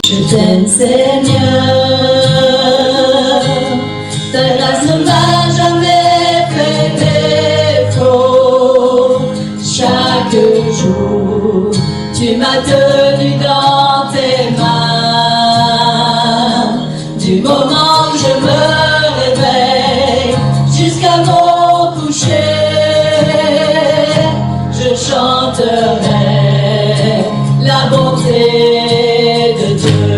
Je t'aime Seigneur, ta grâce ne m'a jamais fait défaut. Chaque jour, tu m'as tenu dans tes mains. Du moment où je me réveille jusqu'à mon coucher, je chanterai la bonté de Dieu.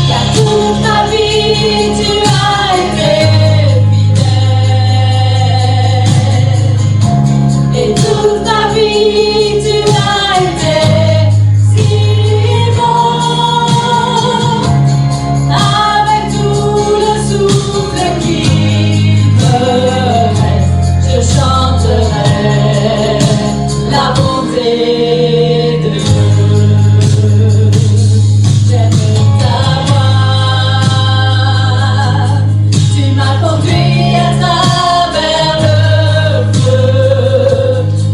Car toute ma vie tu as été fidèle, et toute ma vie tu as été si bon. Avec tout le souffle qui me reste, je chanterai la bonté de Dieu. J'aime ta voix, tu m'as conduit à travers le feu,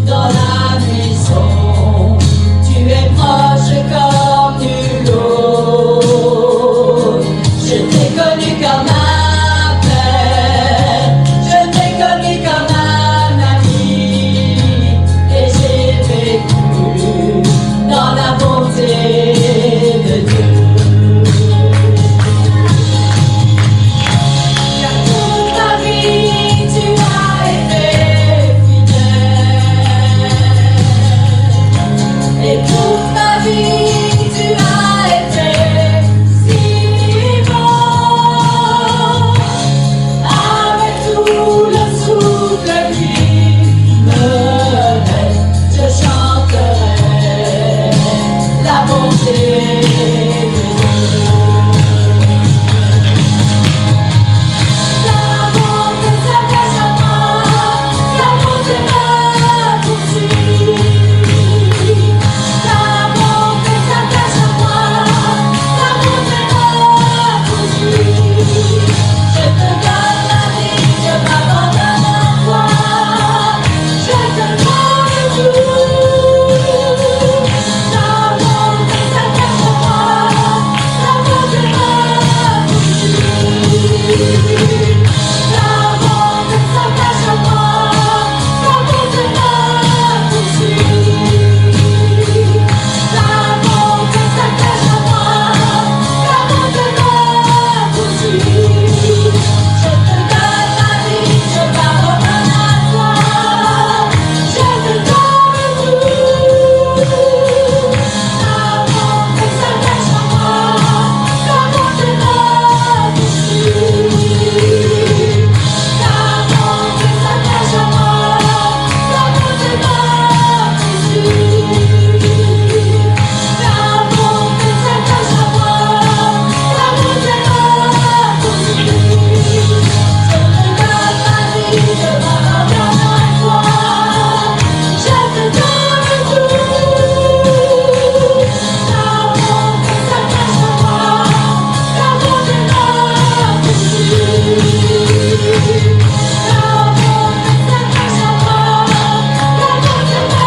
dans la nuit sombre, tu es proche comme nul autre. Je t'ai connu comme un père, je t'ai connu comme un ami, et j'ai vécu dans la bonté de Dieu. Car toute ma vie tu as été fidèle, et toute ma vie tu as été si bon. Avec tout le souffle qui me reste, je chanterai la bonté de Dieu. Ta bonté s'attache à moi, ta bonté me poursuit. Ta bonté s'attache à moi, ta bonté me poursuit. Je te donne la vie, je m'abandonne à toi, je te donne tout. Ta bonté s'attache à moi, ta bonté me poursuit. Ta bonté s'attache à moi, ta bonté me poursuit. Ta bonté s'attache à moi, ta bonté me poursuit. Je te donne ma vie, je m'abandonne à toi, je te donne tout. Ta bonté s'attache à moi, ta bonté me poursuit. Ta bonté s'attache à moi, ta bonté me poursuit. Ta bonté s'attache à moi, ta bonté me poursuit. Je te donne ma vie, je m'abandonne à toi, je te donne tout. Ta bonté s'attache à moi, ta bonté me poursuit. Ta bonté s'attache à moi, ta bonté me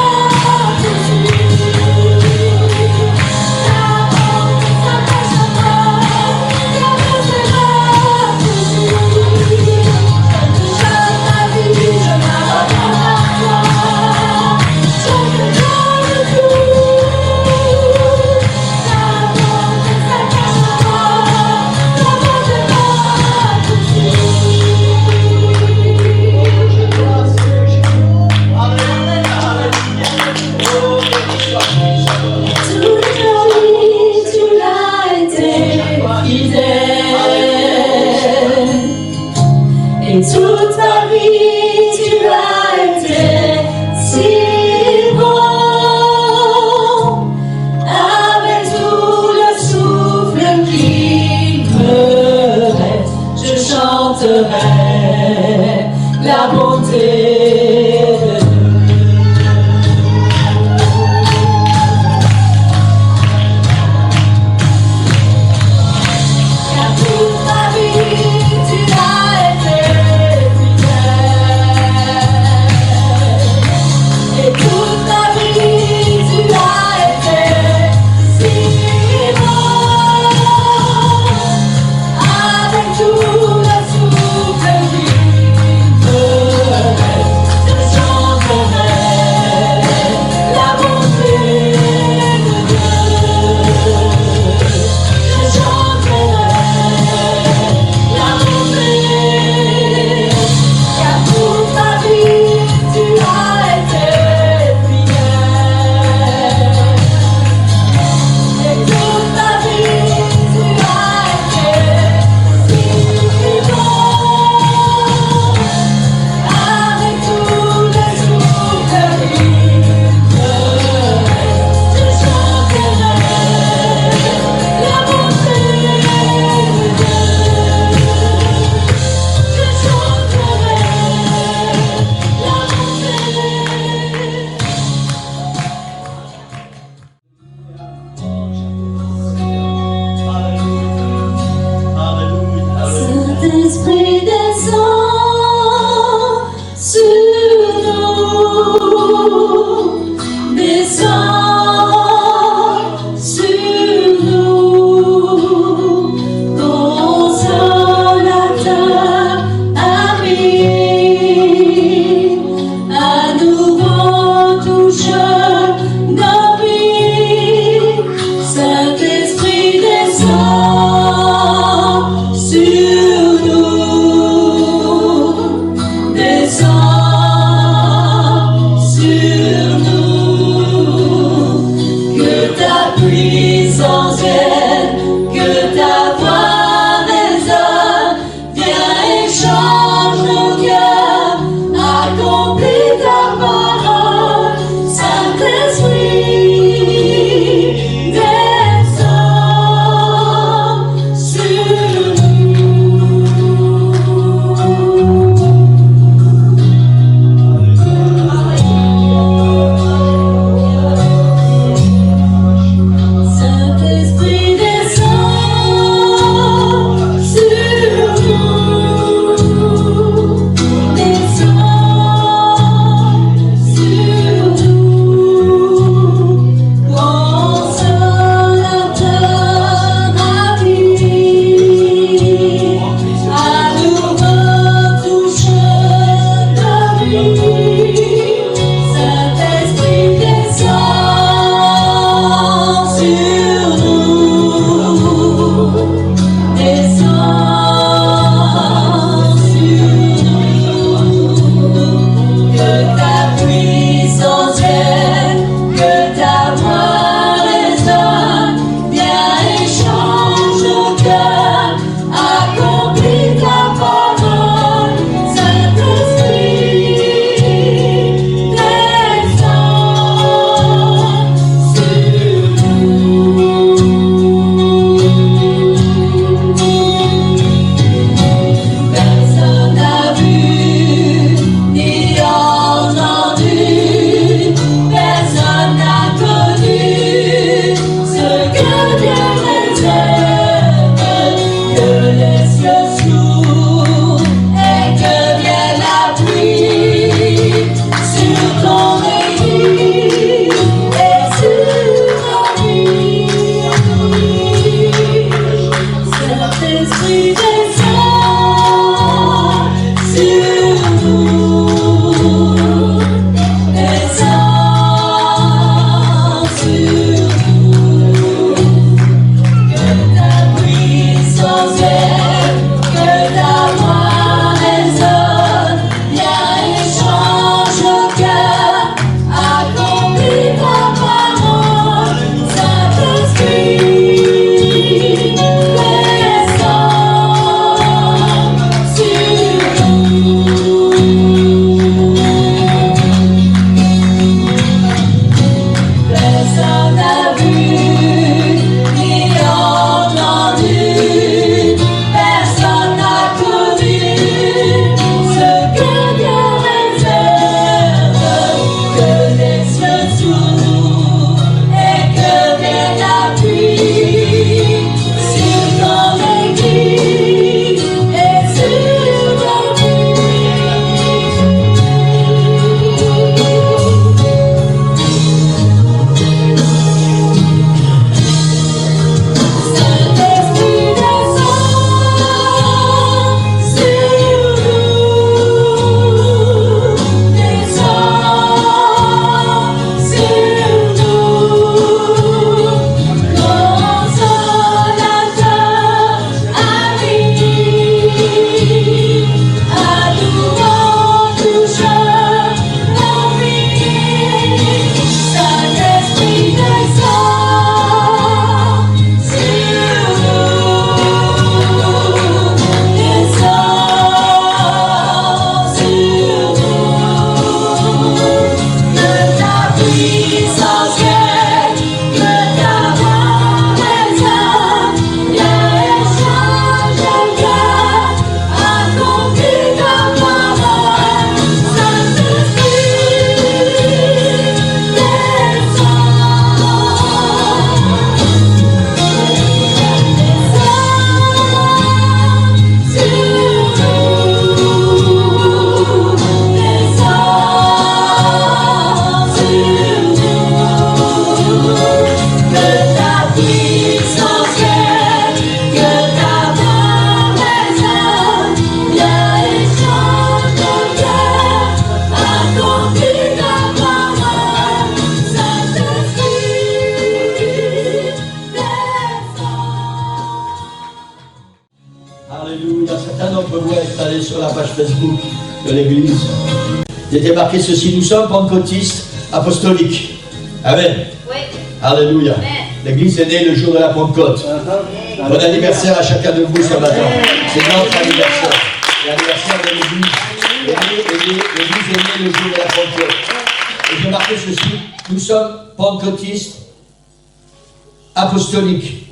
Et toute ma vie tu as été si bon. Avec tout le souffle qui me reste, je chanterai la bonté de Dieu. Car toute ma vie tu as été fidèle. Alléluia. Certains d'entre vous êtes allés sur la page Facebook de l'église. il était marqué ceci, nous sommes pentecôtistes apostoliques. Amen. Oui. Alléluia. Amen. L'église est née le jour de la Pentecôte. Bon anniversaire à chacun de vous ce matin. C'est notre anniversaire. L'anniversaire de l'église. L'église est née le jour de la Pentecôte. Et j'ai marqué ceci, nous sommes pentecôtistes apostoliques.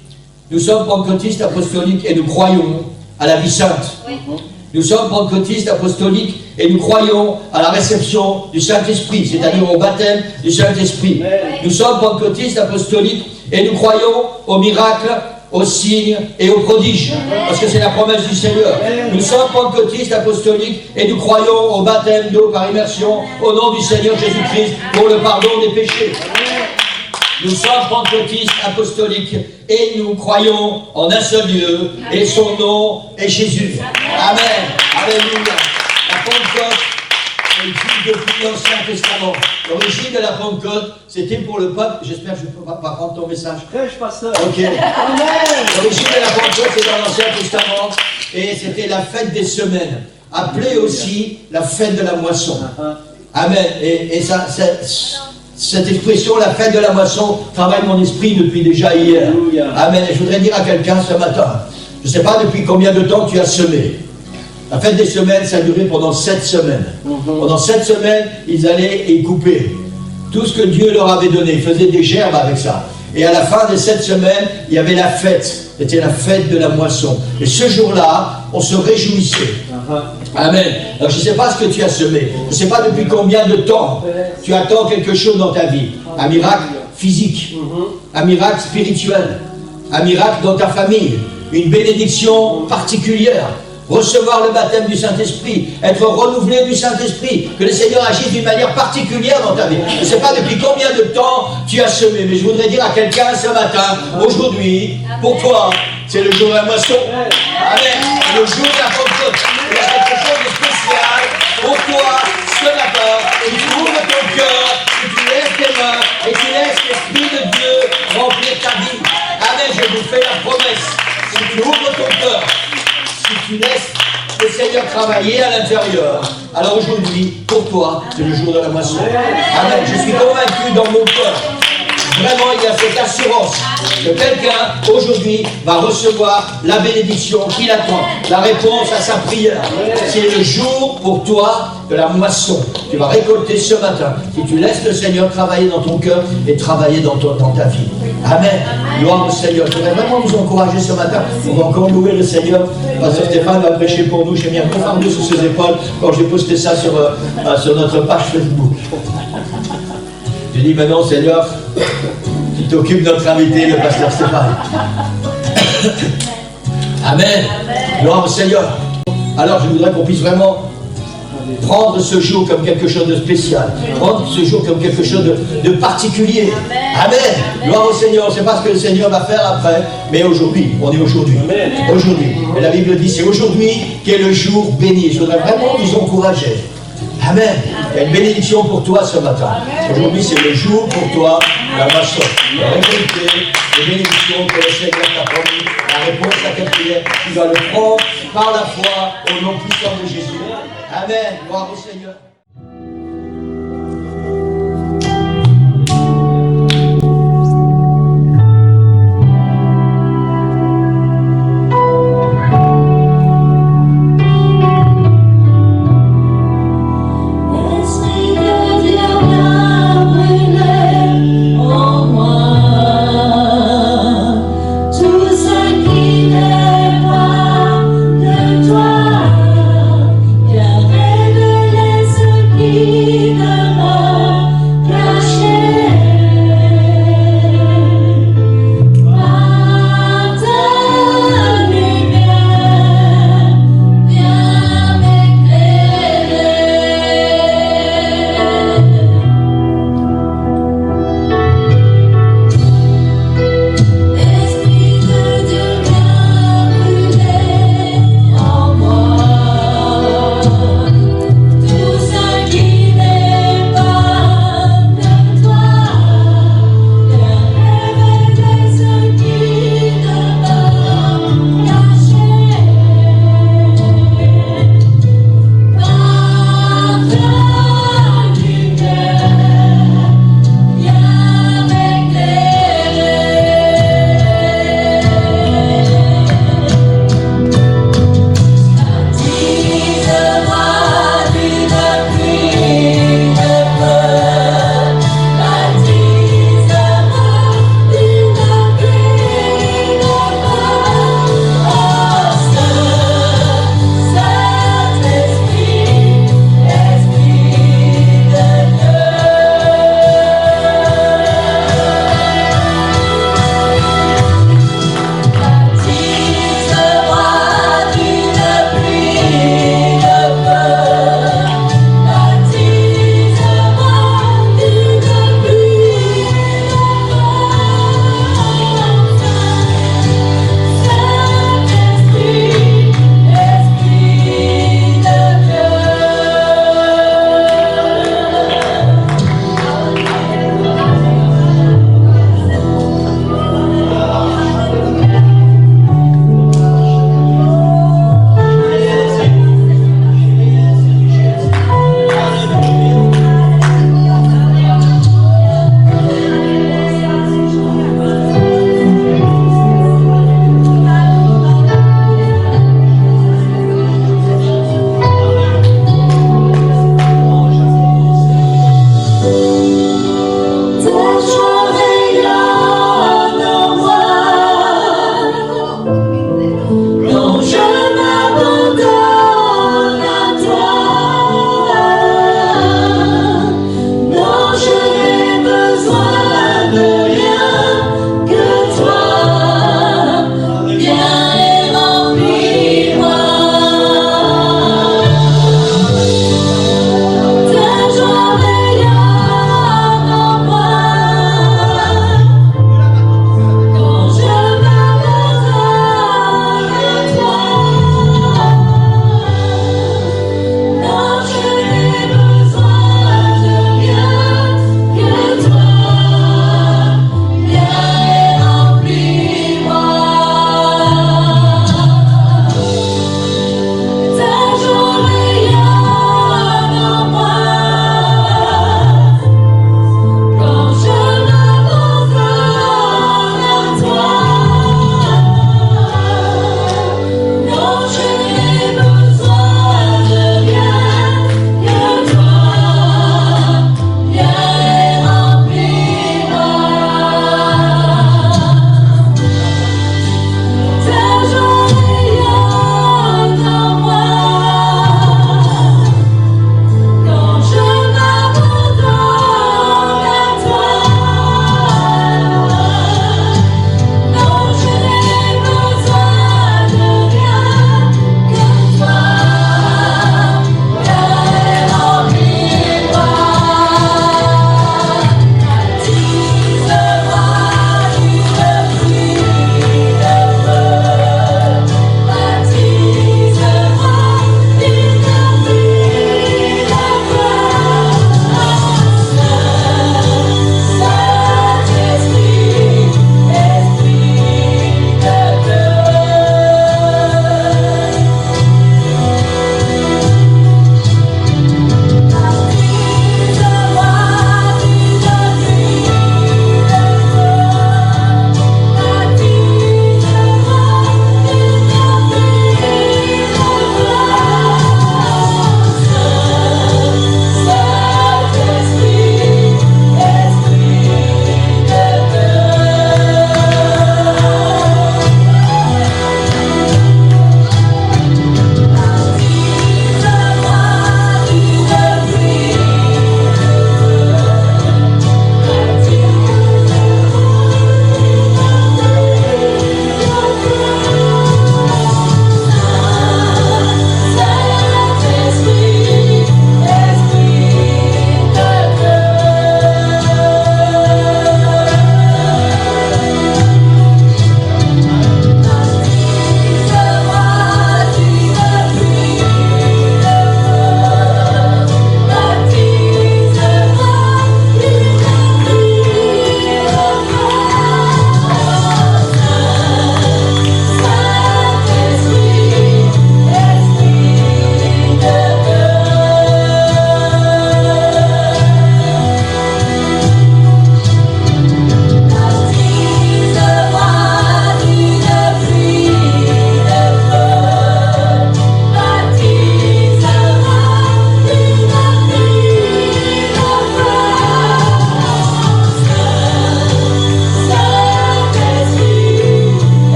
Nous sommes pentecôtistes apostoliques et nous croyons à la vie sainte. Oui. Nous sommes pentecôtistes apostoliques et nous croyons à la réception du Saint-Esprit, c'est-à-dire au baptême du Saint-Esprit. Nous sommes pentecôtistes apostoliques et nous croyons aux miracles, aux signes et aux prodiges, parce que c'est la promesse du Seigneur. Nous sommes pentecôtistes apostoliques et nous croyons au baptême d'eau par immersion au nom du Seigneur Jésus-Christ pour le pardon des péchés. Nous sommes pentecôtistes apostoliques et nous croyons en un seul Dieu et son nom est Jésus. Amen. Alléluia. La Pentecôte existe depuis l'Ancien Testament. L'origine de la Pentecôte, c'était pour le peuple. J'espère que je ne peux pas prendre ton message. Prêche, pasteur. Ok. L'origine de la Pentecôte, c'est dans l'Ancien Testament et c'était la fête des semaines, appelée aussi la fête de la moisson. Amen. Et ça, cette expression, la fête de la moisson, travaille mon esprit depuis déjà hier. Amen. Et je voudrais dire à quelqu'un ce matin, je ne sais pas depuis combien de temps tu as semé. La fête des semaines, ça a duré pendant 7 semaines. Pendant 7 semaines, ils allaient y couper tout ce que Dieu leur avait donné. Ils faisaient des gerbes avec ça. Et à la fin des 7 semaines, il y avait la fête. C'était la fête de la moisson. Et ce jour-là, on se réjouissait. Amen. Alors, je ne sais pas ce que tu as semé. Je ne sais pas depuis combien de temps tu attends quelque chose dans ta vie. Un miracle physique, un miracle spirituel, un miracle dans ta famille, une bénédiction particulière. Recevoir le baptême du Saint-Esprit, être renouvelé du Saint-Esprit, que le Seigneur agisse d'une manière particulière dans ta vie. Je ne sais pas depuis combien de temps tu as semé, mais je voudrais dire à quelqu'un ce matin, aujourd'hui, pour toi, c'est le jour de la moisson. Amen. Le jour de la Pentecôte. Il y a quelque chose de spécial pour toi ce matin. Et tu ouvres ton cœur, et tu lèves tes mains, et tu laisses l'Esprit de Dieu remplir ta vie. Amen. Je vous fais la promesse. Si tu ouvres ton cœur, si tu laisses le Seigneur travailler à l'intérieur, alors aujourd'hui, pour toi, c'est le jour de la moisson. Amen. Je suis convaincu dans mon cœur. Vraiment, il y a cette assurance que quelqu'un, aujourd'hui, va recevoir la bénédiction qu'il attend, la réponse à sa prière. C'est le jour pour toi de la moisson. Tu vas récolter ce matin. Si tu laisses le Seigneur travailler dans ton cœur et travailler dans ta vie. Amen. Gloire au Seigneur. Je voudrais vraiment vous encourager ce matin. On va encore louer le Seigneur. Pasteur Stéphane va prêcher pour nous. J'ai mis un gros fardeau sur ses épaules quand j'ai posté ça sur notre page Facebook. J'ai dit maintenant, Seigneur, tu t'occupes de notre invité, le pasteur Stéphane. Amen. Gloire au Seigneur. Alors, je voudrais qu'on puisse vraiment prendre ce jour comme quelque chose de spécial. Prendre ce jour comme quelque chose de particulier. Amen. Gloire au Seigneur. On ne sait pas ce que le Seigneur va faire après, mais aujourd'hui, on est aujourd'hui. Aujourd'hui. Et la Bible dit, c'est aujourd'hui qu'est le jour béni. Je voudrais vraiment vous encourager. Amen. Il y a une bénédiction pour toi ce matin. Aujourd'hui, c'est le jour pour toi, la moisson. La récolter, les bénédictions que le Seigneur t'a promis, la réponse à ta prière, tu dois le prendre par la foi au nom puissant de Jésus. Amen. Gloire au Seigneur. Toi, car révèle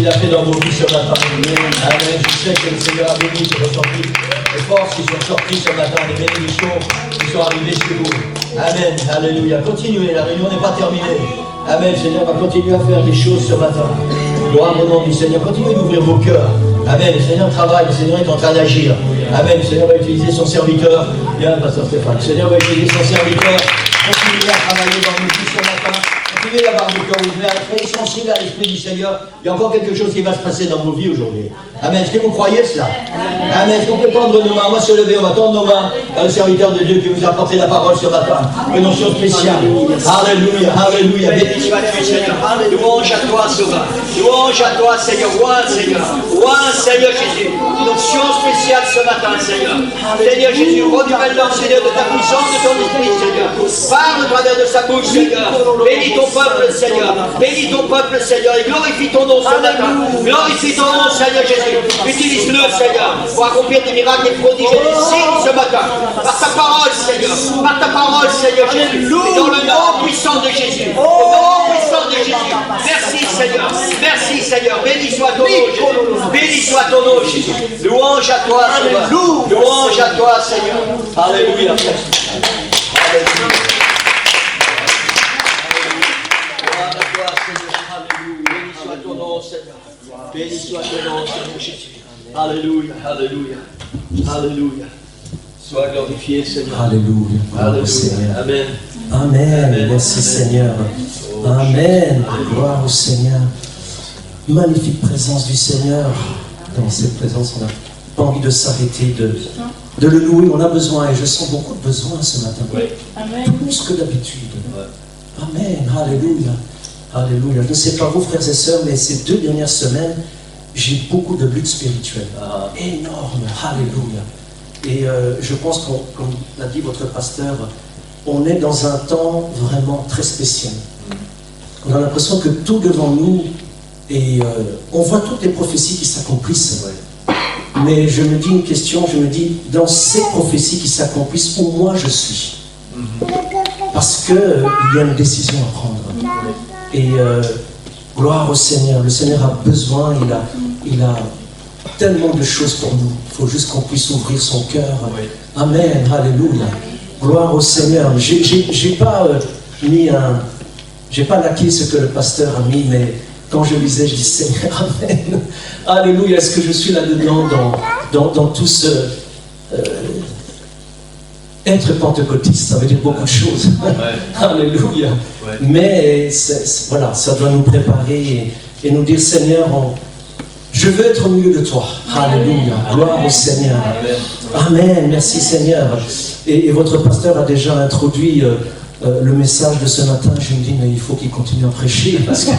a fait dans vos vies ce matin. Amen. Je sais que le Seigneur a béni sur vos sorties. Les forces qui sont sorties ce matin, les bénédictions qui sont arrivées chez vous. Amen. Alléluia. Continuez, la réunion n'est pas terminée. Amen. Le Seigneur va continuer à faire des choses ce matin. Gloire au nom du Seigneur. Continuez d'ouvrir vos cœurs. Amen. Le Seigneur travaille, le Seigneur est en train d'agir. Amen. Le Seigneur va utiliser son serviteur. Bien, Pasteur Stéphane. Le Seigneur va utiliser son serviteur. Continuez à travailler dans nos vies ce matin. Continuez d'avoir vos cœurs ouverts. Soyez sensibles à l'Esprit du Seigneur. Il y a encore quelque chose qui va se passer dans vos vies aujourd'hui. Amen. Est-ce que vous croyez cela? Amen. Est-ce qu'on peut tendre nos mains? On va se lever, on va tendre nos mains à le serviteur de Dieu qui vous a apporté la parole ce matin. Une onction spéciale. Alléluia. Alléluia. Béni sois-tu, Seigneur. Louange à toi, Sauveur. Louange à toi, Seigneur. Roi, Seigneur. Roi, Seigneur Jésus. Une onction spéciale ce matin, Seigneur. Seigneur Jésus, renouvelle-leur, Seigneur, de ta puissance, de ton esprit, Seigneur. Parle au travers de sa bouche, Seigneur. Bénis ton peuple, Seigneur. Bénis ton peuple, Seigneur. Et glorifie ton nom ce matin. Glorifie ton nom, Seigneur Jésus. Utilise-le, Seigneur, pour accomplir des miracles, des prodiges et des signes ce matin. Par ta parole, Seigneur. Par ta parole, Seigneur Jésus. Et dans le nom puissant de Jésus. Au nom puissant de Jésus. Merci, Seigneur. Merci, Seigneur. Béni soit ton nom, Jésus. Béni soit ton nom, Jésus. Louange à toi, Seigneur. Louange à toi, Seigneur. Alléluia. Alléluia. Béni soit ton nom, Seigneur Jésus. Alléluia, alléluia, alléluia. Sois glorifié, Seigneur. Alléluia. Alléluia. Seigneur. Amen. Amen. Amen. Merci, Amen. Seigneur. Amen. Gloire au Seigneur. Magnifique présence du Seigneur. Dans cette présence, on n'a pas envie de s'arrêter, de le louer. On a besoin, et je sens beaucoup de besoins ce matin. Oui. Plus que d'habitude. Ouais. Amen. Alléluia. Alléluia. Je ne sais pas vous, frères et sœurs, mais ces 2 dernières semaines, j'ai beaucoup de luttes spirituelles. Énorme. Alléluia. Et je pense, comme l'a dit votre pasteur, on est dans un temps vraiment très spécial. On a l'impression que tout devant nous, et on voit toutes les prophéties qui s'accomplissent. Mais je me dis une question, je me dis, dans ces prophéties qui s'accomplissent, où moi je suis. Parce qu'il y a une décision à prendre. Et gloire au Seigneur. Le Seigneur a besoin, il a tellement de choses pour nous. Il faut juste qu'on puisse ouvrir son cœur. Amen. Alléluia. Gloire au Seigneur. J'ai pas mis j'ai pas laqué ce que le pasteur a mis, mais quand je lisais, je dis Seigneur, Amen. Alléluia. Est-ce que je suis là-dedans dans tout ce... être pentecôtiste, ça veut dire beaucoup de choses. Alléluia. Mais voilà, ça doit nous préparer et nous dire Seigneur, je veux être au milieu de toi. Alléluia. Gloire au Seigneur. Amen. Merci Seigneur. Et votre pasteur a déjà introduit le message de ce matin. Je me dis, mais il faut qu'il continue à prêcher. Parce que...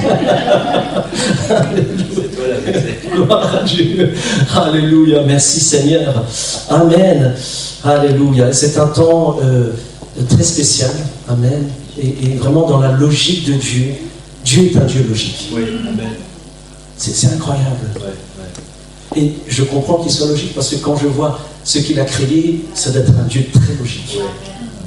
Gloire à Dieu. Alléluia. Merci Seigneur. Amen. Alléluia. C'est un temps très spécial. Amen. Et vraiment dans la logique de Dieu. Dieu est un Dieu logique. Oui, amen. C'est incroyable. Et je comprends qu'il soit logique parce que quand je vois ce qu'il a créé, ça doit être un Dieu très logique.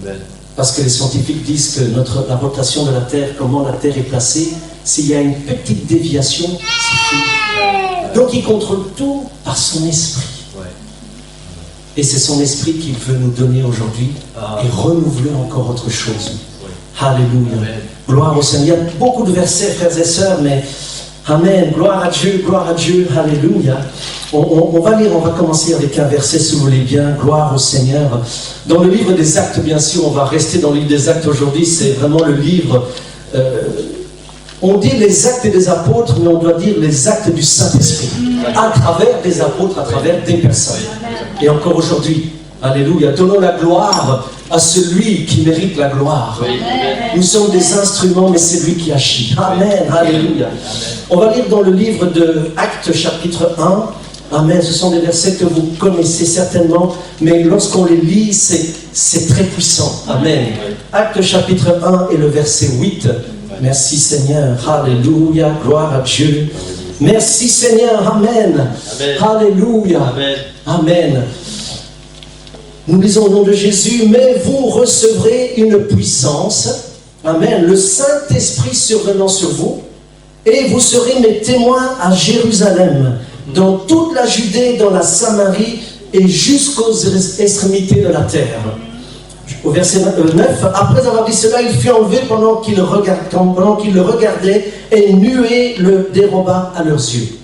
Amen. Parce que les scientifiques disent que la rotation de la Terre, comment la Terre est placée, s'il y a une petite déviation, c'est fini. Donc il contrôle tout par son esprit. Et c'est son esprit qu'il veut nous donner aujourd'hui et renouveler encore autre chose. Alléluia. Amen. Gloire au Seigneur. Il y a beaucoup de versets, frères et sœurs, mais Amen. Gloire à Dieu, gloire à Dieu. Alléluia. On va lire, on va commencer avec un verset, si vous voulez bien. Gloire au Seigneur. Dans le livre des Actes, bien sûr, on va rester dans le livre des Actes aujourd'hui. C'est vraiment le livre... on dit les actes des apôtres, mais on doit dire les actes du Saint-Esprit. À travers des apôtres, à travers des personnes. Et encore aujourd'hui, alléluia, donnons la gloire à celui qui mérite la gloire. Nous sommes des instruments, mais c'est lui qui agit. Amen, alléluia. On va lire dans le livre de Actes, chapitre 1. Amen, ce sont des versets que vous connaissez certainement, mais lorsqu'on les lit, c'est très puissant. Amen. Actes, chapitre 1 et le verset 8. Merci Seigneur, alléluia, gloire à Dieu. Merci Seigneur, amen. Alléluia, amen. Nous lisons au nom de Jésus, mais vous recevrez une puissance, amen, le Saint-Esprit survenant sur vous, Et vous serez mes témoins à Jérusalem, dans toute la Judée, dans la Samarie et jusqu'aux extrémités de la terre. Au verset 9, après avoir dit cela, il fut enlevé pendant qu'il le regardait, et une nuée le déroba à leurs yeux.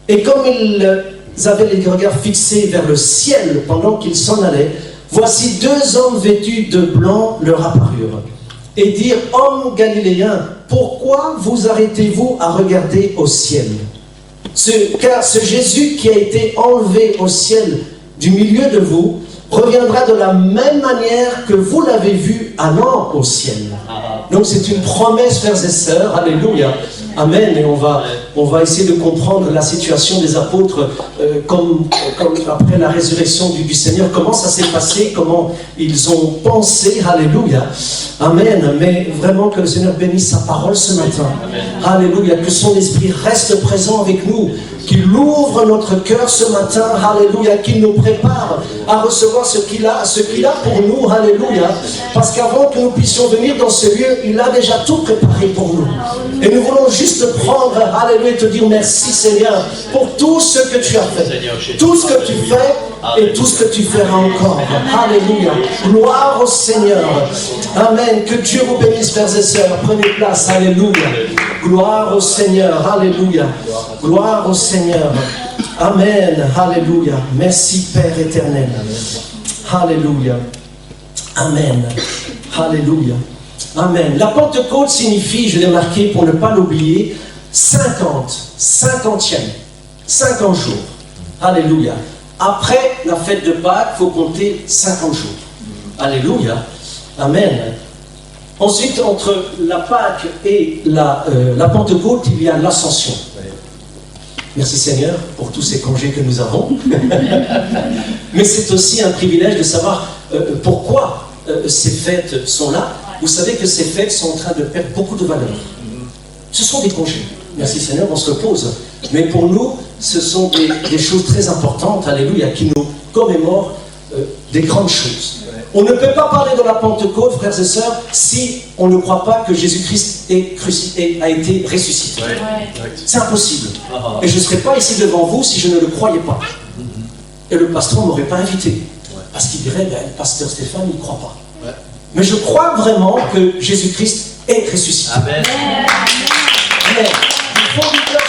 Et comme ils avaient les regards fixés vers le ciel pendant qu'ils s'en allaient, voici deux hommes vêtus de blanc leur apparurent, et dirent, hommes galiléens, pourquoi vous arrêtez-vous à regarder au ciel? Car ce Jésus qui a été enlevé au ciel du milieu de vous, reviendra de la même manière que vous l'avez vu allant au ciel. Donc c'est une promesse, frères et sœurs, alléluia, amen, et on va essayer de comprendre la situation des apôtres comme après la résurrection du Seigneur, comment ça s'est passé, comment ils ont pensé, alléluia, amen, mais vraiment que le Seigneur bénisse sa parole ce matin, alléluia, que son esprit reste présent avec nous, qu'il ouvre notre cœur ce matin, alléluia, qu'il nous prépare à recevoir ce qu'il a pour nous, alléluia, parce qu'avant que nous puissions venir dans ce lieu, il a déjà tout préparé pour nous. Et nous voulons juste prendre, alléluia, et te dire merci Seigneur pour tout ce que tu as fait, tout ce que tu fais et tout ce que tu feras encore. Alléluia, gloire au Seigneur. Amen, que Dieu vous bénisse frères et sœurs, prenez place, alléluia. Gloire au Seigneur, alléluia. Gloire au Seigneur. Amen, alléluia. Merci Père éternel. Alléluia. Amen. Alléluia. Amen. La Pentecôte signifie, je l'ai marqué pour ne pas l'oublier, 50e, 50 jours. Alléluia. Après la fête de Pâques, il faut compter 50 jours. Alléluia. Amen. Ensuite, entre la Pâque et la Pentecôte, il y a l'Ascension. Merci Seigneur pour tous ces congés que nous avons. Mais c'est aussi un privilège de savoir pourquoi ces fêtes sont là. Vous savez que ces fêtes sont en train de perdre beaucoup de valeur. Ce sont des congés. Merci Seigneur, on se repose. Mais pour nous, ce sont des choses très importantes, alléluia, qui nous commémorent des grandes choses. On ne peut pas parler de la Pentecôte, frères et sœurs, si on ne croit pas que Jésus-Christ a été ressuscité. C'est impossible. Et je ne serais pas ici devant vous si je ne le croyais pas. Et le pasteur ne m'aurait pas invité. Parce qu'il dirait, ben, le pasteur Stéphane, il ne croit pas. Mais je crois vraiment que Jésus-Christ est ressuscité. Amen. Amen. Du fond du cœur,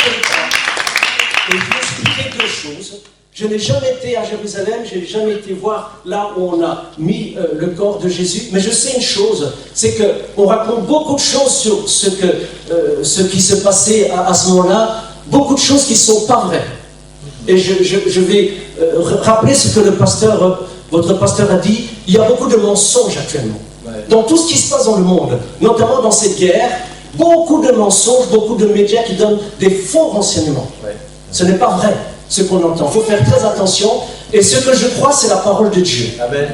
et je vais expliquer deux choses. Je n'ai jamais été à Jérusalem, je n'ai jamais été voir là où on a mis le corps de Jésus. Mais je sais une chose, c'est qu'on raconte beaucoup de choses sur ce qui se passait à ce moment-là, beaucoup de choses qui ne sont pas vraies. Et je vais rappeler ce que votre pasteur a dit. Il y a beaucoup de mensonges actuellement. Dans tout ce qui se passe dans le monde, notamment dans cette guerre, beaucoup de mensonges, beaucoup de médias qui donnent des faux renseignements. Ce n'est pas vrai ce qu'on entend. Il faut faire très attention. Et ce que je crois, c'est la parole de Dieu. Amen.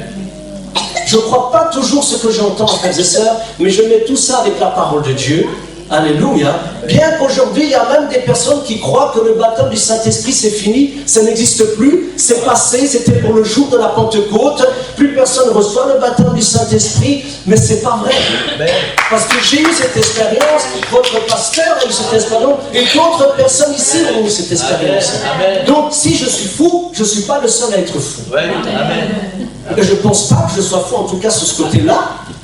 Je ne crois pas toujours ce que j'entends, frères et sœurs, mais je mets tout ça avec la parole de Dieu. Alléluia. Bien qu'aujourd'hui, il y a même des personnes qui croient que le baptême du Saint-Esprit, c'est fini, ça n'existe plus, c'est passé, c'était pour le jour de la Pentecôte, plus personne ne reçoit le baptême du Saint-Esprit, mais c'est pas vrai. Parce que j'ai eu cette expérience, votre pasteur a eu cette expérience, et d'autres personnes ici ont eu cette expérience. Donc, si je suis fou, je ne suis pas le seul à être fou. Et je ne pense pas que je sois fou, en tout cas sur ce côté-là.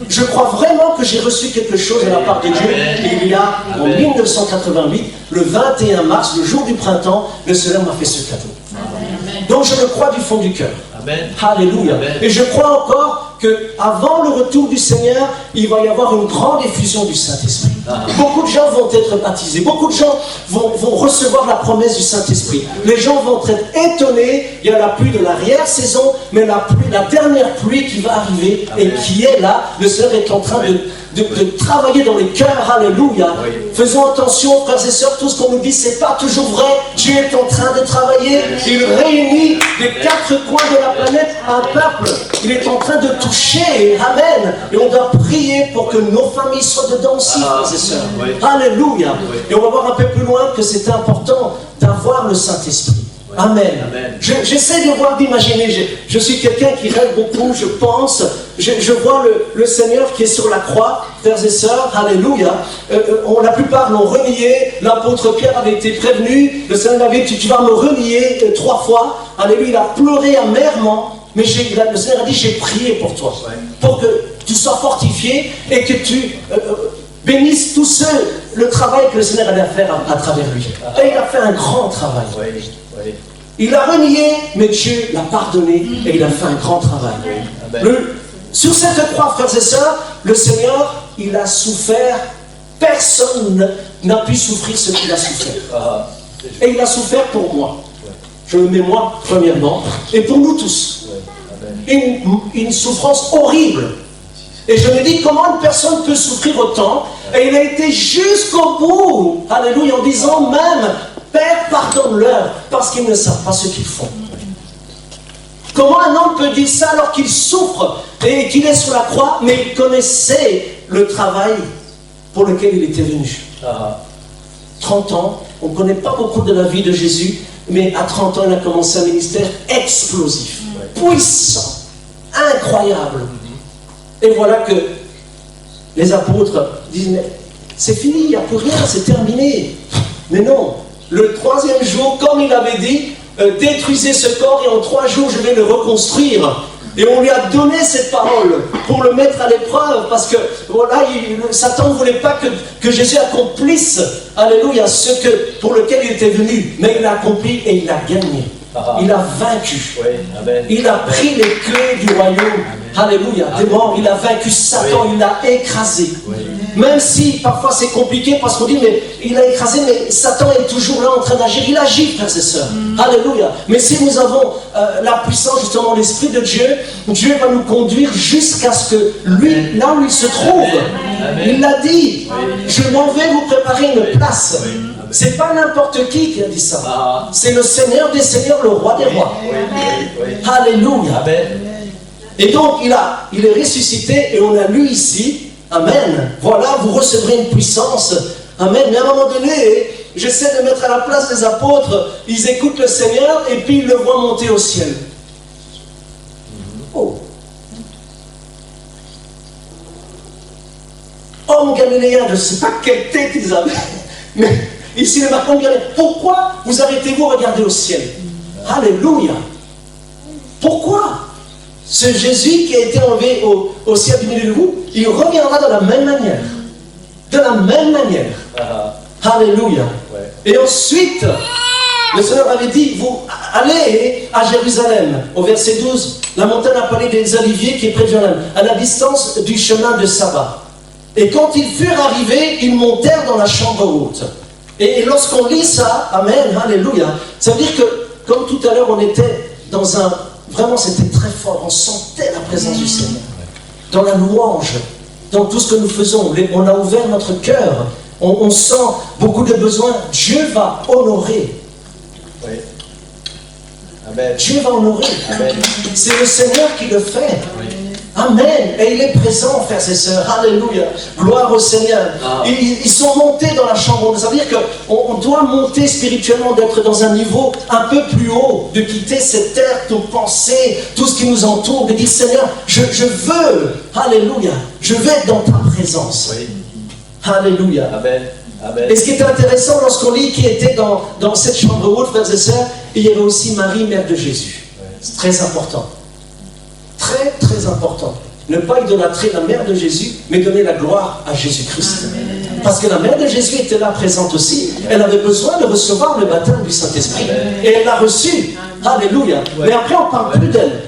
Je crois vraiment que j'ai reçu quelque chose de la part de Dieu. Et il y a, en 1988, le 21 mars, le jour du printemps, le Seigneur m'a fait ce cadeau. Donc je le crois du fond du cœur. Alléluia. Et je crois encore qu'avant le retour du Seigneur, il va y avoir une grande effusion du Saint-Esprit. Beaucoup de gens vont être baptisés. Beaucoup de gens vont recevoir la promesse du Saint-Esprit. Les gens vont être étonnés. Il y a la pluie de l'arrière-saison, mais la dernière pluie qui va arriver et qui est là. Le Seigneur est en train de travailler dans les cœurs. Alléluia. Faisons attention, frères et sœurs, tout ce qu'on nous dit, c'est pas toujours vrai. Dieu est en train de travailler. Il réunit des quatre coins de la planète un peuple. Il est en train de toucher. Amen. Et on doit prier pour que nos familles soient dedans aussi, frères et sœurs. Alléluia. Et on va voir un peu plus loin que c'est important d'avoir le Saint-Esprit. Amen. Amen. J'essaie de voir, d'imaginer. Je suis quelqu'un qui rêve beaucoup, je pense. Je vois le Seigneur qui est sur la croix, frères et sœurs, alléluia. La plupart l'ont renié. L'apôtre Pierre avait été prévenu. Le Seigneur avait dit, tu vas me renier 3 fois. Alléluia, il a pleuré amèrement. Mais le Seigneur a dit, j'ai prié pour toi. Pour que tu sois fortifié et que tu bénisses tous ceux, le travail que le Seigneur allait faire à travers lui. Et il a fait un grand travail. Il a renié, mais Dieu l'a pardonné et il a fait un grand travail. Sur cette croix, frères et sœurs, le Seigneur, il a souffert. Personne n'a pu souffrir ce qu'il a souffert. Et il a souffert pour moi. Je le mets moi, premièrement, et pour nous tous. Une souffrance horrible. Et je me dis, comment une personne peut souffrir autant? Et il a été jusqu'au bout, alléluia, en disant même, Père, pardonne-leur, parce qu'ils ne savent pas ce qu'ils font. Comment un homme peut dire ça alors qu'il souffre et qu'il est sur la croix, mais il connaissait le travail pour lequel il était venu. 30 ans, on ne connaît pas beaucoup de la vie de Jésus, mais à 30 ans, il a commencé un ministère explosif, puissant, incroyable. Et voilà que les apôtres disent, mais c'est fini, il n'y a plus rien, c'est terminé. Mais non, le 3e jour, comme il avait dit, détruisez ce corps et en 3 jours, je vais le reconstruire. Et on lui a donné cette parole pour le mettre à l'épreuve, parce que voilà, Satan ne voulait pas que Jésus accomplisse, alléluia, pour lequel il était venu. Mais il l'a accompli et il l'a gagné. Il a vaincu. Il a pris les clés du royaume. Alléluia. Des morts, il a vaincu Satan, il l'a écrasé. Même si parfois c'est compliqué parce qu'on dit, mais il a écrasé, mais Satan est toujours là en train d'agir. Il agit, frères et sœurs. Alléluia. Mais si nous avons la puissance, justement, l'Esprit de Dieu, Dieu va nous conduire jusqu'à ce que lui, là où il se trouve, il l'a dit, je m'en vais vous préparer une place. C'est pas n'importe qui a dit ça. C'est le Seigneur des Seigneurs, le Roi des Rois. Alléluia. Et donc, il est ressuscité et on a lu ici, Amen. Voilà, vous recevrez une puissance. Amen. Mais à un moment donné, j'essaie de mettre à la place des apôtres. Ils écoutent le Seigneur et puis ils le voient monter au ciel. Oh. Homme galiléen, je ne sais pas quelle tête ils avaient. Mais ici, le marquant galiléen. Pourquoi vous arrêtez-vous à regarder au ciel? Alléluia. Pourquoi? Ce Jésus qui a été enlevé au ciel du milieu de vous, il reviendra de la même manière. De la même manière. Alléluia. Et ensuite, le Seigneur avait dit, vous allez à Jérusalem, au verset 12, la montagne appelée des Oliviers qui est près de Jérusalem, à la distance du chemin de sabbat. Et quand ils furent arrivés, ils montèrent dans la chambre haute. Et lorsqu'on lit ça, Amen, Alléluia, ça veut dire que, comme tout à l'heure, on était dans un... Vraiment, c'était très fort. On sentait la présence du Seigneur. Dans la louange, dans tout ce que nous faisons. On a ouvert notre cœur. On sent beaucoup de besoins. Dieu va honorer. Amen. Dieu va honorer. C'est le Seigneur qui le fait. Amen. Et il est présent, frères et sœurs. Alléluia. Gloire au Seigneur. Ils sont montés dans la chambre. Ça veut dire qu'on doit monter spirituellement, d'être dans un niveau un peu plus haut, de quitter cette terre, nos pensées, tout ce qui nous entoure, de dire Seigneur, je veux, alléluia, je veux être dans ta présence. Alléluia. Amen. Amen. Et ce qui est intéressant lorsqu'on lit qui était dans cette chambre haute, frères et sœurs, il y avait aussi Marie, mère de Jésus. C'est très important. Très, très important. Ne pas idolâtrer la mère de Jésus, mais donner la gloire à Jésus-Christ. Parce que la mère de Jésus était là présente aussi. Elle avait besoin de recevoir le baptême du Saint-Esprit. Et elle l'a reçu. Alléluia. Mais après, on ne parle plus d'elle.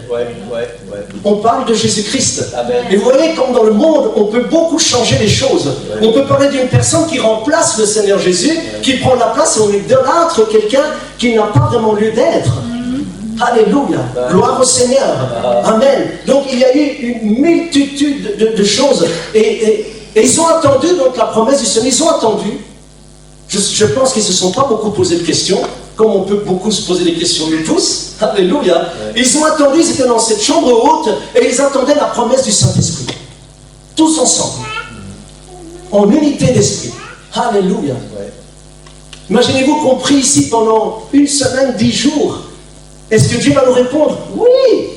On parle de Jésus-Christ. Et vous voyez, comme dans le monde, on peut beaucoup changer les choses. On peut parler d'une personne qui remplace le Seigneur Jésus, qui prend la place et on idolâtre quelqu'un qui n'a pas vraiment lieu d'être. Alléluia, gloire au Seigneur, Amen. Donc il y a eu une multitude de choses et ils ont attendu donc la promesse du Seigneur, ils ont attendu. Je pense qu'ils ne se sont pas beaucoup posé de questions, comme on peut beaucoup se poser des questions nous tous, alléluia. Ils ont attendu, ils étaient dans cette chambre haute et ils attendaient la promesse du Saint-Esprit. Tous ensemble, en unité d'esprit, alléluia. Imaginez-vous qu'on prie ici pendant 1 semaine, 10 jours. Est-ce que Dieu va nous répondre? Oui.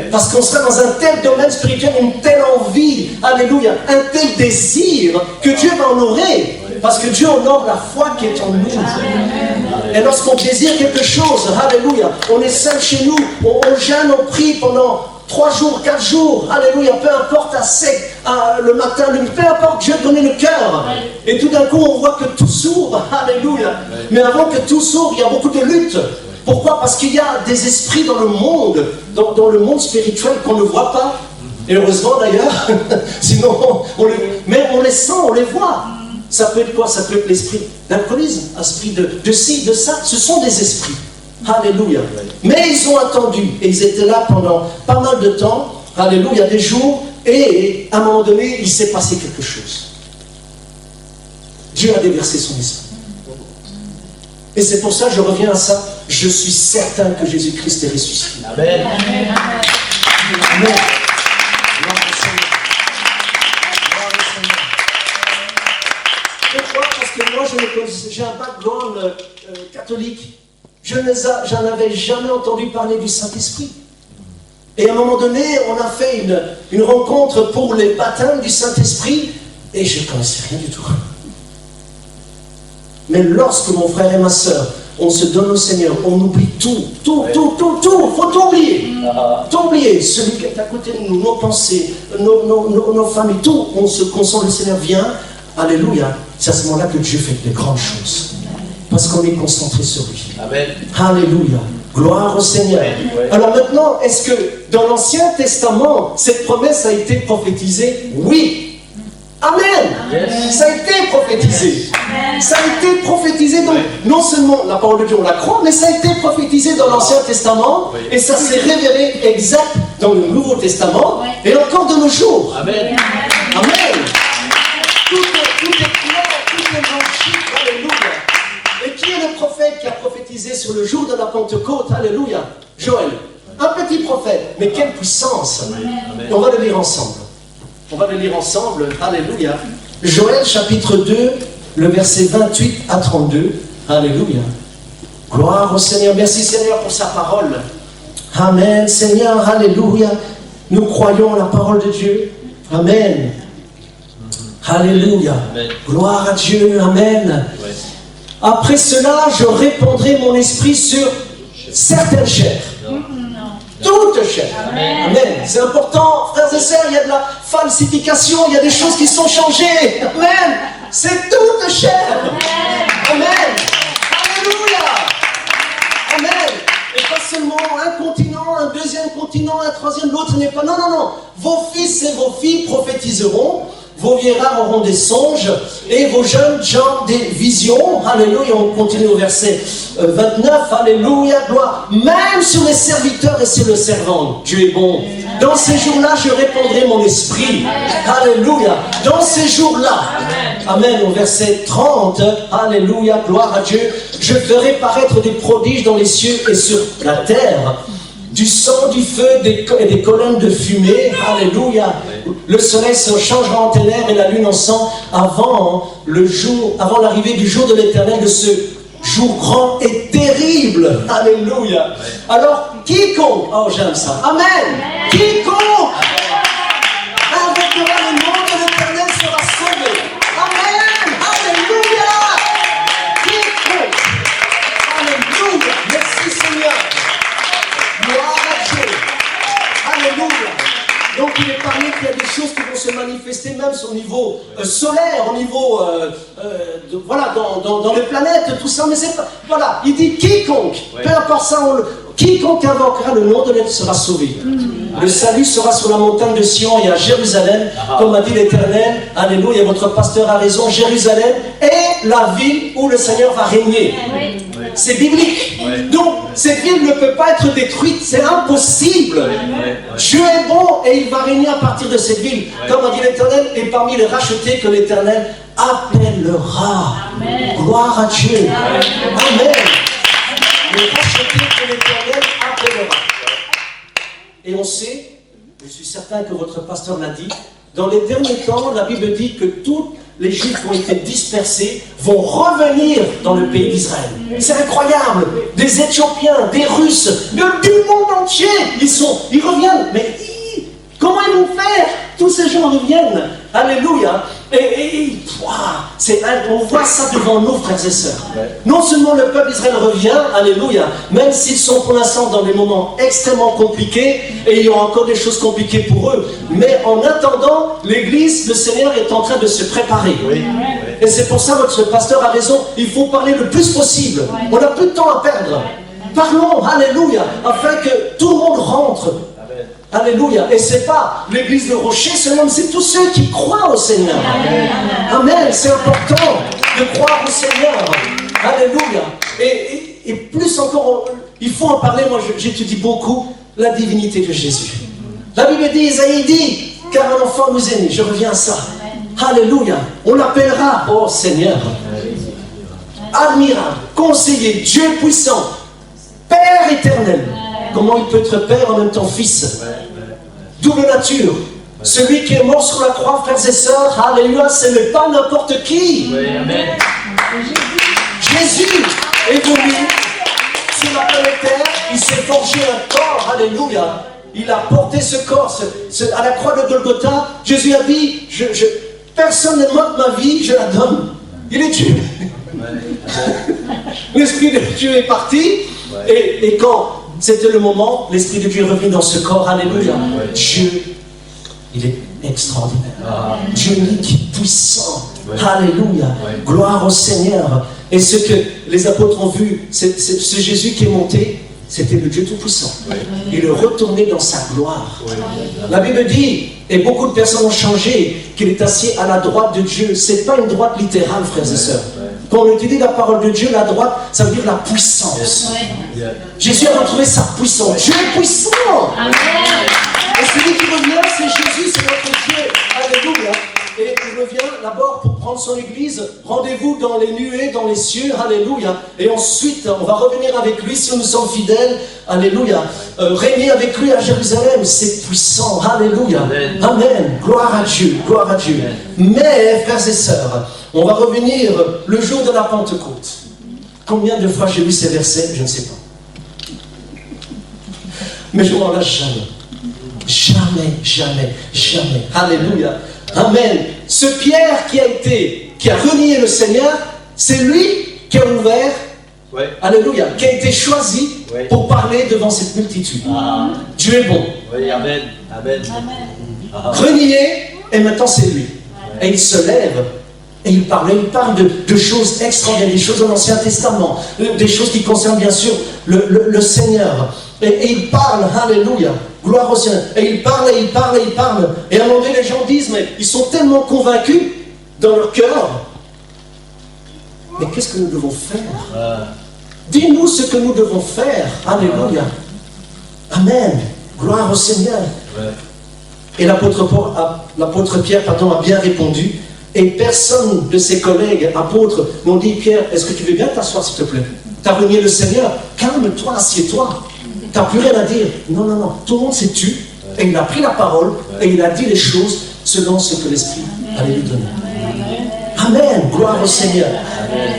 Parce qu'on sera dans un tel domaine spirituel, une telle envie, alléluia, un tel désir que Dieu va honorer. Parce que Dieu honore la foi qui est en nous. Et lorsqu'on désire quelque chose, alléluia, on est seul chez nous, on jeûne, on prie pendant 3 jours, 4 jours, alléluia, peu importe à sec, le matin, peu importe, Dieu donne le cœur. Et tout d'un coup, on voit que tout s'ouvre, alléluia. Mais avant que tout s'ouvre, il y a beaucoup de luttes. Pourquoi? Parce qu'il y a des esprits dans le monde, dans le monde spirituel qu'on ne voit pas. Et heureusement d'ailleurs, sinon, mais on les sent, on les voit. Ça peut être quoi? Ça peut être l'esprit d'alcoolisme, l'esprit de ci, de ça. Ce sont des esprits. Alléluia. Mais ils ont attendu et ils étaient là pendant pas mal de temps. Alléluia, des jours. Et à un moment donné, il s'est passé quelque chose. Dieu a déversé son esprit. Et c'est pour ça que je reviens à ça. Je suis certain que Jésus-Christ est ressuscité. Amen. Amen. Pourquoi? Parce que moi, j'ai un background catholique. J'en avais jamais entendu parler du Saint-Esprit. Et à un moment donné, on a fait une rencontre pour les baptêmes du Saint-Esprit. Et je ne connaissais rien du tout. Mais lorsque mon frère et ma soeur, on se donne au Seigneur, on oublie tout. Il faut tout oublier. Tout oublier. Celui qui est à côté de nous, nos pensées, nos familles, tout. On se concentre, le Seigneur vient. Alléluia. C'est à ce moment-là que Dieu fait de grandes choses. Parce qu'on est concentré sur lui. Amen. Alléluia. Gloire au Seigneur. Ouais. Alors maintenant, est-ce que dans l'Ancien Testament, cette promesse a été prophétisée? Oui. Amen. Yes. Ça a été prophétisé. Ça a été prophétisé. Donc, non seulement la parole de Dieu, on la croit, mais ça a été prophétisé dans l'Ancien Testament. Et ça s'est révélé exact dans le Nouveau Testament. Et encore de nos jours. Amen. Amen. Tout est clair, tout est blanchi. Alléluia. Et qui est le prophète qui a prophétisé sur le jour de la Pentecôte? Alléluia. Joël. Un petit prophète. Mais quelle puissance. Amen. Et on va le lire ensemble. On va le lire ensemble. Alléluia. Joël chapitre 2, le verset 28 à 32. Alléluia. Gloire au Seigneur. Merci Seigneur pour sa parole. Amen. Seigneur, alléluia. Nous croyons la parole de Dieu. Amen. Alléluia. Amen. Gloire à Dieu. Amen. Ouais. Après cela, je répandrai mon esprit sur certaines chairs. Toute chair. Amen. Amen. C'est important, frères et sœurs, il y a de la falsification, il y a des choses qui sont changées. Amen. C'est toute chair. Amen. Alléluia. Amen. Et pas seulement un continent, un deuxième continent, un troisième, l'autre n'est pas. Non, non, non. Vos fils et vos filles prophétiseront. Vos vieillards auront des songes et vos jeunes gens des visions. Alléluia. On continue au verset 29. Alléluia. Gloire. Même sur les serviteurs et sur le servant. Dieu est bon. Dans ces jours-là, je répandrai mon esprit. Alléluia. Dans ces jours-là. Amen. Au verset 30. Alléluia. Gloire à Dieu. Je ferai paraître des prodiges dans les cieux et sur la terre. Du sang, du feu et des colonnes de fumée. Alléluia. Le soleil se changera en ténèbres et la lune en sang avant l'arrivée du jour de l'Éternel, de ce jour grand et terrible. Alléluia. Alors, quiconque, oh j'aime ça. Amen. Quiconque invoquera le nom de l'Éternel sera sauvé. Amen. Alléluia. Quiconque. Alléluia. Merci Seigneur. Gloire à Dieu. Alléluia. Donc il est parlé qu'il y a des choses qui vont se manifester même sur le niveau solaire, au niveau, voilà, dans les planètes, tout ça, mais c'est pas, voilà, il dit quiconque, peu importe ça, quiconque invoquera le nom de l'Éternel sera sauvé. Le salut sera sur la montagne de Sion et à Jérusalem, comme a dit l'Éternel, alléluia, votre pasteur a raison, Jérusalem est la ville où le Seigneur va régner. C'est biblique. Donc, cette ville ne peut pas être détruite, c'est impossible. Dieu est bon et il va régner à partir de cette ville. Comme a dit l'Éternel, et parmi les rachetés que l'Éternel appellera. Gloire à Dieu. Amen. Les rachetés que l'Éternel appellera. Et on sait, je suis certain que votre pasteur l'a dit, dans les derniers temps, la Bible dit que toute les Juifs ont été dispersés, vont revenir dans le pays d'Israël. C'est incroyable. Des Éthiopiens, des Russes, du monde entier, ils reviennent. Mais comment ils vont faire? Tous ces gens reviennent. Alléluia. On voit ça devant nous, frères et sœurs. Non seulement le peuple d'Israël revient, alléluia, même s'ils sont pour l'instant dans des moments extrêmement compliqués, et il y aura encore des choses compliquées pour eux, mais en attendant, l'Église, le Seigneur est en train de se préparer. Et c'est pour ça que votre pasteur a raison, il faut parler le plus possible. On n'a plus de temps à perdre. Parlons, alléluia, afin que tout le monde rentre. Alléluia. Et c'est pas l'église de Rocher seulement, c'est tous ceux qui croient au Seigneur. Amen. C'est important de croire au Seigneur. Alléluia. Et plus encore, il faut en parler. Moi, j'étudie beaucoup la divinité de Jésus. La Bible dit, Isaïe dit, car un enfant nous est né. Je reviens à ça. Alléluia. On l'appellera, oh Seigneur, admirable, conseiller, Dieu puissant, Père éternel. Comment il peut être père en même temps fils? Double nature. Celui qui est mort sur la croix, frères et sœurs, alléluia, ce n'est pas n'importe qui. Jésus est venu sur la planète Terre, il s'est forgé un corps, alléluia. Il a porté ce corps à la croix de Golgotha. Jésus a dit, personne ne m'ôte ma vie, je la donne. Il est Dieu. L'Esprit de Dieu est parti, et quand c'était le moment, l'Esprit de Dieu est revenu dans ce corps, alléluia. Dieu, il est extraordinaire. Dieu unique, puissant, alléluia. Gloire au Seigneur. Et ce que les apôtres ont vu, ce Jésus qui est monté, c'était le Dieu Tout-Puissant. Il est retourné dans sa gloire. La Bible dit, et beaucoup de personnes ont changé, qu'il est assis à la droite de Dieu. Ce n'est pas une droite littérale, frères et sœurs. Quand on utilise la parole de Dieu, la droite, ça veut dire la puissance. Jésus a retrouvé sa puissance. Dieu est puissant. Amen. Et celui qui revient, c'est Jésus, c'est notre Dieu. Alléluia. Et il revient d'abord pour prendre son église. Rendez-vous dans les nuées, dans les cieux. Alléluia. Et ensuite, on va revenir avec lui si nous sommes fidèles. Alléluia. Régner avec lui à Jérusalem. C'est puissant. Alléluia. Amen. Amen. Gloire à Dieu. Gloire à Dieu. Amen. Mais, frères et sœurs, on va revenir le jour de la Pentecôte. Combien de fois j'ai lu ces versets? Je ne sais pas. Mais je ne m'en lâche jamais. Jamais, jamais, jamais. Alléluia. Amen. Ce Pierre qui a renié le Seigneur, c'est lui qui a ouvert, alléluia, qui a été choisi pour parler devant cette multitude. Dieu est bon. Amen. Amen. Renié, et maintenant c'est lui. Et il se lève. Et il parle de choses extraordinaires, des choses de l'Ancien Testament, des choses qui concernent bien sûr le Seigneur. Et il parle, alléluia, gloire au Seigneur. Et il parle, et il parle, et il parle. Et à un moment donné, les gens disent, mais ils sont tellement convaincus dans leur cœur. Mais qu'est-ce que nous devons faire? Dis-nous ce que nous devons faire. Alléluia. Amen. Gloire au Seigneur. Et l'apôtre Pierre a bien répondu. Et personne de ses collègues apôtres n'ont dit, Pierre, est-ce que tu veux bien t'asseoir, s'il te plaît? Tu as renié le Seigneur, calme-toi, assieds-toi. Tu n'as plus rien à dire. Non, non, non, tout le monde s'est tu. Et il a pris la parole et il a dit les choses selon ce que l'Esprit allait lui donner. Amen, gloire au Seigneur. Amen.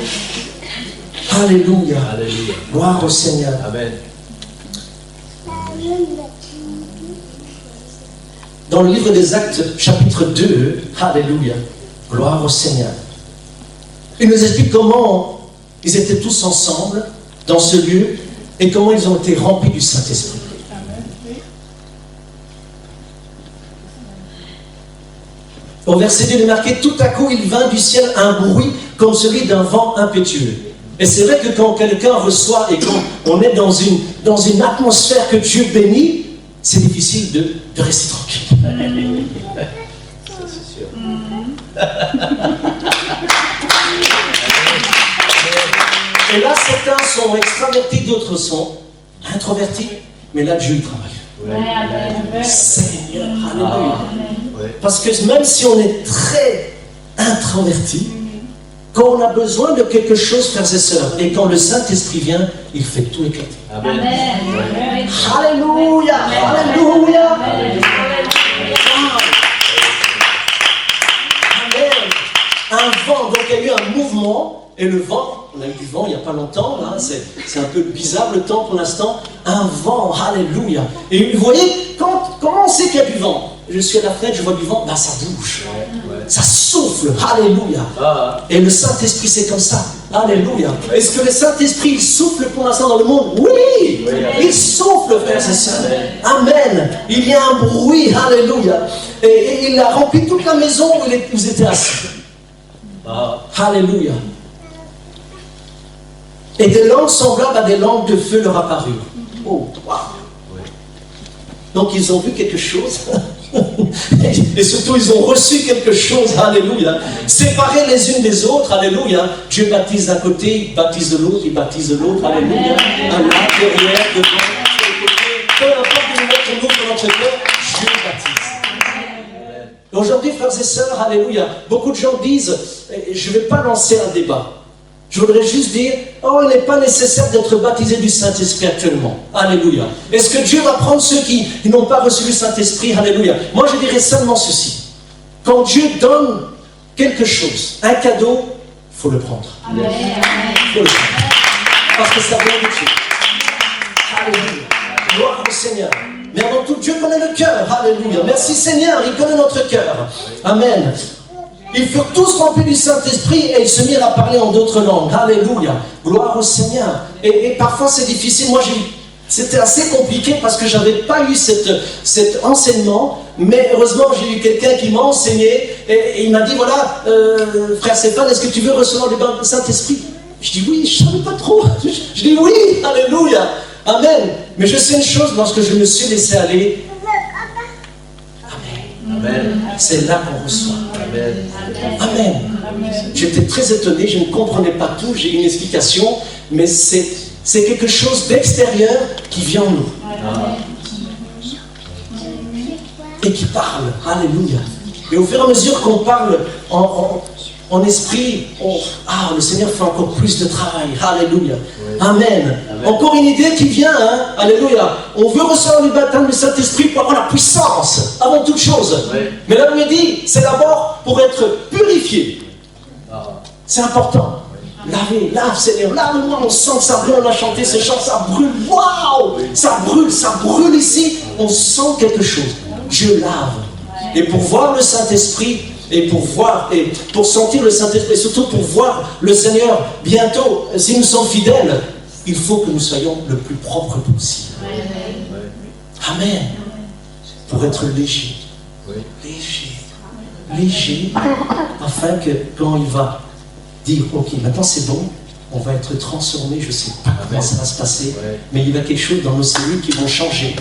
Alléluia. Alléluia. Gloire au Seigneur. Amen. Dans le livre des Actes, chapitre 2, alléluia. Gloire au Seigneur. Il nous explique comment ils étaient tous ensemble dans ce lieu et comment ils ont été remplis du Saint-Esprit. Au verset 2, il est marqué, tout à coup, il vint du ciel un bruit comme celui d'un vent impétueux. Et c'est vrai que quand quelqu'un reçoit et quand on est dans une atmosphère que Dieu bénit, c'est difficile de rester tranquille. Ça, c'est sûr. Et là, certains sont extravertis, d'autres sont introvertis. Mais là, Dieu travaille. Seigneur, alléluia. Parce que même si on est très introverti, quand on a besoin de quelque chose, frères et sœurs, et quand le Saint-Esprit vient, il fait tout éclater. Amen. Amen. Alléluia. Alléluia. Amen. Un vent, donc il y a eu un mouvement, et le vent, on a eu du vent il n'y a pas longtemps, là, c'est un peu bizarre le temps pour l'instant, un vent, alléluia. Et vous voyez, comment on sait qu'il y a du vent? Je suis à la fenêtre, je vois du vent, ben ça bouge, ça souffle, alléluia. Et le Saint-Esprit c'est comme ça, alléluia. Est-ce que le Saint-Esprit il souffle pour l'instant dans le monde? Oui, il souffle, frères et sœurs. Amen. Il y a un bruit, alléluia. Et il a rempli toute la maison où vous étiez assis. Alléluia. Et des langues semblables à des langues de feu leur apparurent. Oh, wow. Donc ils ont vu quelque chose. Et surtout ils ont reçu quelque chose, alléluia. Séparés les unes des autres, alléluia. Dieu baptise d'un côté, il baptise de l'autre, il baptise de l'autre, alléluia. À l'intérieur, devant, de côté, peu importe où nous mettons dans notre cœur, Dieu baptise. Aujourd'hui, frères et sœurs, alléluia, beaucoup de gens disent, je ne vais pas lancer un débat. Je voudrais juste dire, oh, il n'est pas nécessaire d'être baptisé du Saint-Esprit actuellement. Alléluia. Est-ce que Dieu va prendre ceux qui n'ont pas reçu le Saint-Esprit? Alléluia. Moi, je dirais seulement ceci. Quand Dieu donne quelque chose, un cadeau, il faut le prendre. Il faut le prendre. Parce que ça vient de Dieu. Alléluia. Gloire au Seigneur. Mais avant tout, Dieu connaît le cœur. Alléluia. Merci Seigneur, il connaît notre cœur. Amen. Ils furent tous remplis du Saint-Esprit et ils se mirent à parler en d'autres langues. Alléluia. Gloire au Seigneur. Et parfois c'est difficile. Moi, c'était assez compliqué parce que je n'avais pas eu cet enseignement. Mais heureusement, j'ai eu quelqu'un qui m'a enseigné. Et il m'a dit, voilà, frère Stéphane, est-ce que tu veux recevoir le Saint-Esprit? Je dis oui, je ne savais pas trop. Je dis oui, alléluia. Amen. Mais je sais une chose, lorsque je me suis laissé aller, Amen. C'est là qu'on reçoit. Amen. Amen. J'étais très étonné, je ne comprenais pas tout, j'ai une explication, mais c'est quelque chose d'extérieur qui vient en nous. Et qui parle. Alléluia. Et au fur et à mesure qu'on parle en esprit, le Seigneur fait encore plus de travail. Alléluia. Amen. Encore une idée qui vient, hein? Alléluia. On veut recevoir le baptême du Saint-Esprit pour avoir la puissance, avant toute chose. Mais là, on me dit, c'est d'abord pour être purifié. C'est important. Lave, Seigneur, lave-moi, on sent que ça brûle, on a chanté ce chant, ça brûle, waouh! Ça brûle ici, on sent quelque chose. Dieu lave. Et pour voir le Saint-Esprit, et pour sentir le Saint-Esprit, et surtout pour voir le Seigneur bientôt, si nous sommes fidèles, il faut que nous soyons le plus propre possible. Amen. Pour être léger. Léger, afin que quand il va dire, ok, maintenant c'est bon, on va être transformé, je ne sais pas comment ça va se passer, mais il y a quelque chose dans nos cellules qui vont changer.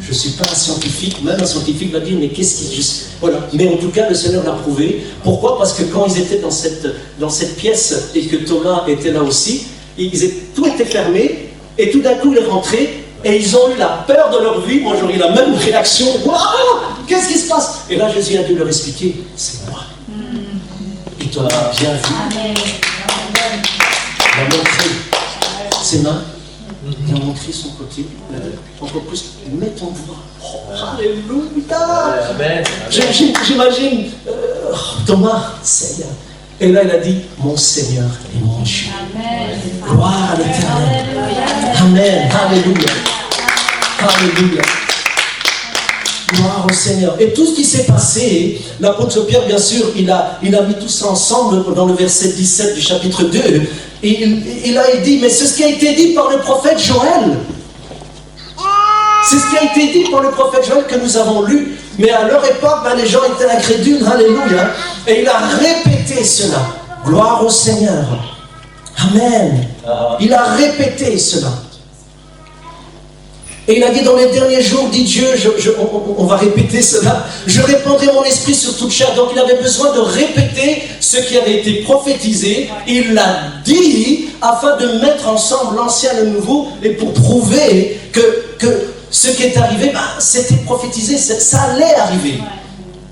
Je ne suis pas un scientifique, même un scientifique va dire, mais qu'est-ce qui... Voilà. Mais en tout cas, le Seigneur l'a prouvé. Pourquoi? Parce que quand ils étaient dans cette pièce, et que Thomas était là aussi, tout était fermé, et tout d'un coup, il est rentré, et ils ont eu la peur de leur vie. Moi, j'aurais eu la même réaction. Waouh! Qu'est-ce qui se passe? Et là, Jésus a dû leur expliquer, c'est moi. Et Thomas a bien vu. Il a montré ses mains, il a montré son côté, encore plus, mets ton doigt. Oh, alléluia! J'imagine Thomas, Seigneur. Et là, il a dit, mon Seigneur et mon Dieu. Gloire à l'Éternel. Amen. Alléluia. Alléluia. Gloire au Seigneur. Et tout ce qui s'est passé, l'apôtre Pierre, bien sûr, il a mis tout ça ensemble dans le verset 17 du chapitre 2. Et il dit, mais c'est ce qui a été dit par le prophète Joël. C'est ce qui a été dit par le prophète Joël que nous avons lu. Mais à leur époque, les gens étaient incrédules. Alléluia. Et il a répété cela. Gloire au Seigneur. Amen. Il a répété cela. Et il a dit, dans les derniers jours, dit Dieu, on va répéter cela, je répandrai mon esprit sur toute chair. Donc il avait besoin de répéter ce qui avait été prophétisé. Il l'a dit afin de mettre ensemble l'ancien et le nouveau, et pour prouver que ce qui est arrivé, c'était prophétisé, ça allait arriver.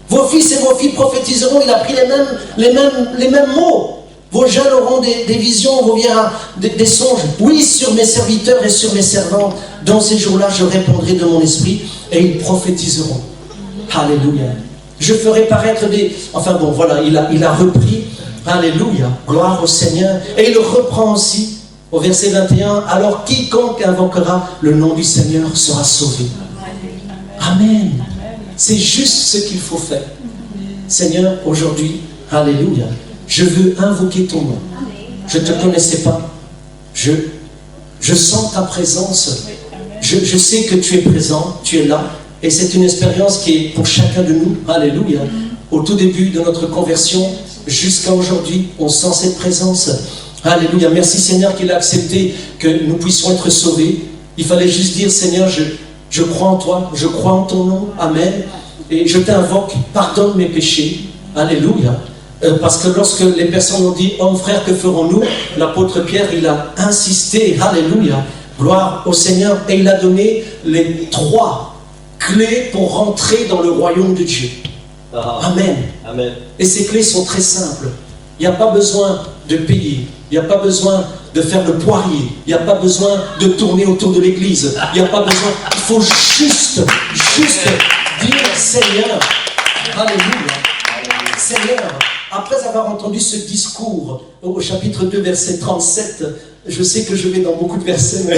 Vos fils et vos filles prophétiseront. Il a pris les mêmes mots. Vos jeunes auront des visions, vos vieillards des songes. Oui, sur mes serviteurs et sur mes servantes, dans ces jours-là, je répondrai de mon esprit et ils prophétiseront. Alléluia. Je ferai paraître des... Enfin bon, voilà, il a repris Alléluia, gloire au Seigneur. Et il reprend aussi au verset 21, alors quiconque invoquera le nom du Seigneur sera sauvé. Amen. C'est juste ce qu'il faut faire. Seigneur, aujourd'hui, alléluia, je veux invoquer ton nom. Je ne te connaissais pas. Je sens ta présence. Je sais que tu es présent, tu es là. Et c'est une expérience qui est pour chacun de nous. Alléluia. Au tout début de notre conversion, jusqu'à aujourd'hui, on sent cette présence. Alléluia. Merci Seigneur qu'il a accepté que nous puissions être sauvés. Il fallait juste dire, Seigneur, je crois en toi, je crois en ton nom. Amen. Et je t'invoque, pardonne mes péchés. Alléluia. Parce que lorsque les personnes ont dit, oh frère, que ferons-nous? L'apôtre Pierre, il a insisté. Alléluia. Gloire au Seigneur. Et il a donné les 3 clés pour rentrer dans le royaume de Dieu. Amen. Amen. Et ces clés sont très simples. Il n'y a pas besoin de payer. Il n'y a pas besoin de faire le poirier. Il n'y a pas besoin de tourner autour de l'église. Il n'y a pas besoin. Il faut juste dire Seigneur. Alléluia. Seigneur, après avoir entendu ce discours au chapitre 2, verset 37, je sais que je vais dans beaucoup de versets, mais...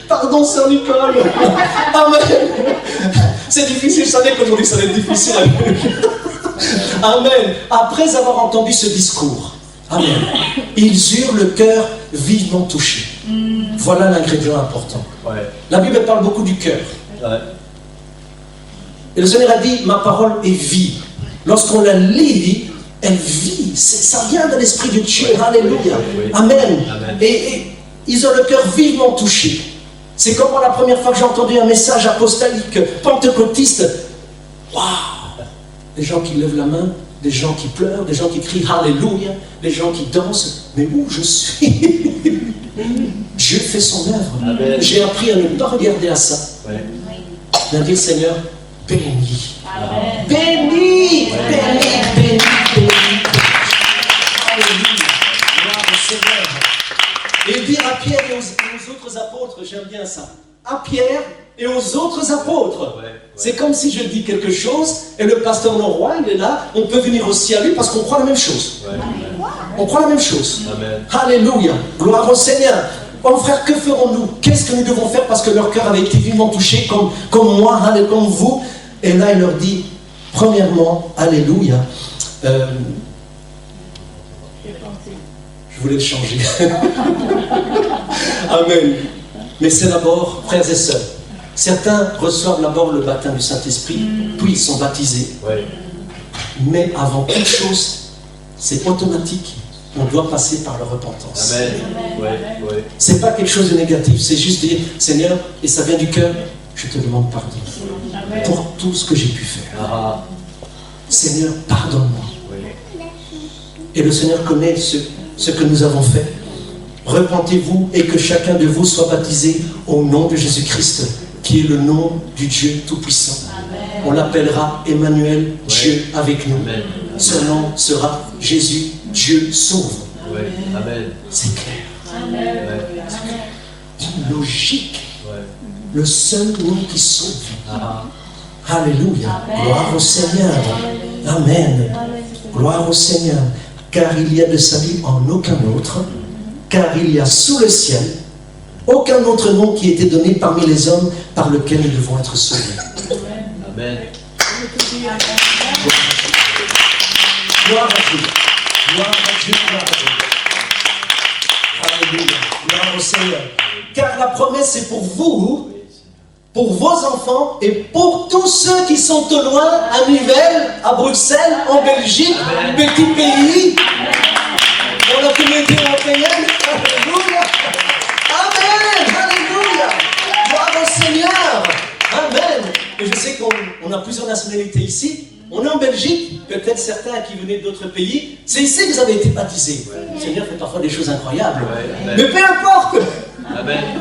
Pardon, Sœur Nicole. Amen. C'est difficile, je savais qu'aujourd'hui ça allait être difficile. Amen. Après avoir entendu ce discours, amen, ils eurent le cœur vivement touché. Voilà l'ingrédient important. Ouais. La Bible parle beaucoup du cœur. Ouais. Et le Seigneur a dit, ma parole est vive. Lorsqu'on la lit, elle vit. Ça vient de l'Esprit de Dieu. Alléluia. Amen. Amen. Et ils ont le cœur vivement touché. C'est comme moi la première fois que j'ai entendu un message apostolique, pentecôtiste. Waouh! Des gens qui lèvent la main, des gens qui pleurent, des gens qui crient Alléluia, des gens qui dansent. Mais où je suis? Dieu fait son œuvre. Amen. J'ai appris à ne pas regarder à ça. Ouais. Mais à dire Seigneur, bénis. Amen. Bénis, bénis, bénis, bénis. Alléluia. Gloire au Seigneur. Et dire à Pierre et aux autres apôtres, j'aime bien ça. À Pierre et aux autres apôtres. Ouais. C'est comme si je dis quelque chose et le pasteur Leroy, il est là, on peut venir aussi à lui parce qu'on croit la même chose. Ouais. On croit la même chose. Amen. Alléluia. Gloire au Seigneur. Oh frère, que ferons-nous? Qu'est-ce que nous devons faire parce que leur cœur avait été vivement touché comme moi, comme vous? Et là, il leur dit, premièrement, Alléluia. Je voulais le changer. Amen. Mais c'est d'abord, frères et sœurs, certains reçoivent d'abord le baptême du Saint-Esprit, puis ils sont baptisés. Ouais. Mais avant toute chose, c'est automatique. On doit passer par la repentance. Amen. Ouais. Ouais. C'est pas quelque chose de négatif, c'est juste dire, Seigneur, et ça vient du cœur, je te demande pardon pour tout ce que j'ai pu faire. Ah. Seigneur, pardonne-moi. Ouais. Et le Seigneur connaît ce que nous avons fait. Repentez-vous et que chacun de vous soit baptisé au nom de Jésus-Christ, qui est le nom du Dieu Tout-Puissant. On l'appellera Emmanuel, Dieu avec nous. Amen. Son nom sera Jésus, Dieu sauve. Ouais. Amen. C'est clair. Ouais. Logique. Ouais. Le seul nom qui sauve. Ah. Alléluia. Gloire au Seigneur. Amen. Gloire au Seigneur. Car il y a de salut en aucun autre, car il y a sous le ciel aucun autre nom qui a été donné parmi les hommes par lequel nous devons être sauvés. Amen. Gloire à Dieu. Gloire à Dieu. Gloire à Dieu. Alléluia. Gloire au Seigneur. Car la promesse est pour vous, pour vos enfants et pour tous ceux qui sont au loin, à Nivelles, à Bruxelles, en Belgique, petit pays, pour la communauté européenne. Alléluia. Amen. Alléluia. Gloire au Seigneur. Amen. Et je sais qu'on a plusieurs nationalités ici. On est en Belgique, peut-être certains qui venaient d'autres pays. C'est ici que vous avez été baptisés. Le Seigneur fait parfois des choses incroyables. Ouais. Mais peu importe. Amen.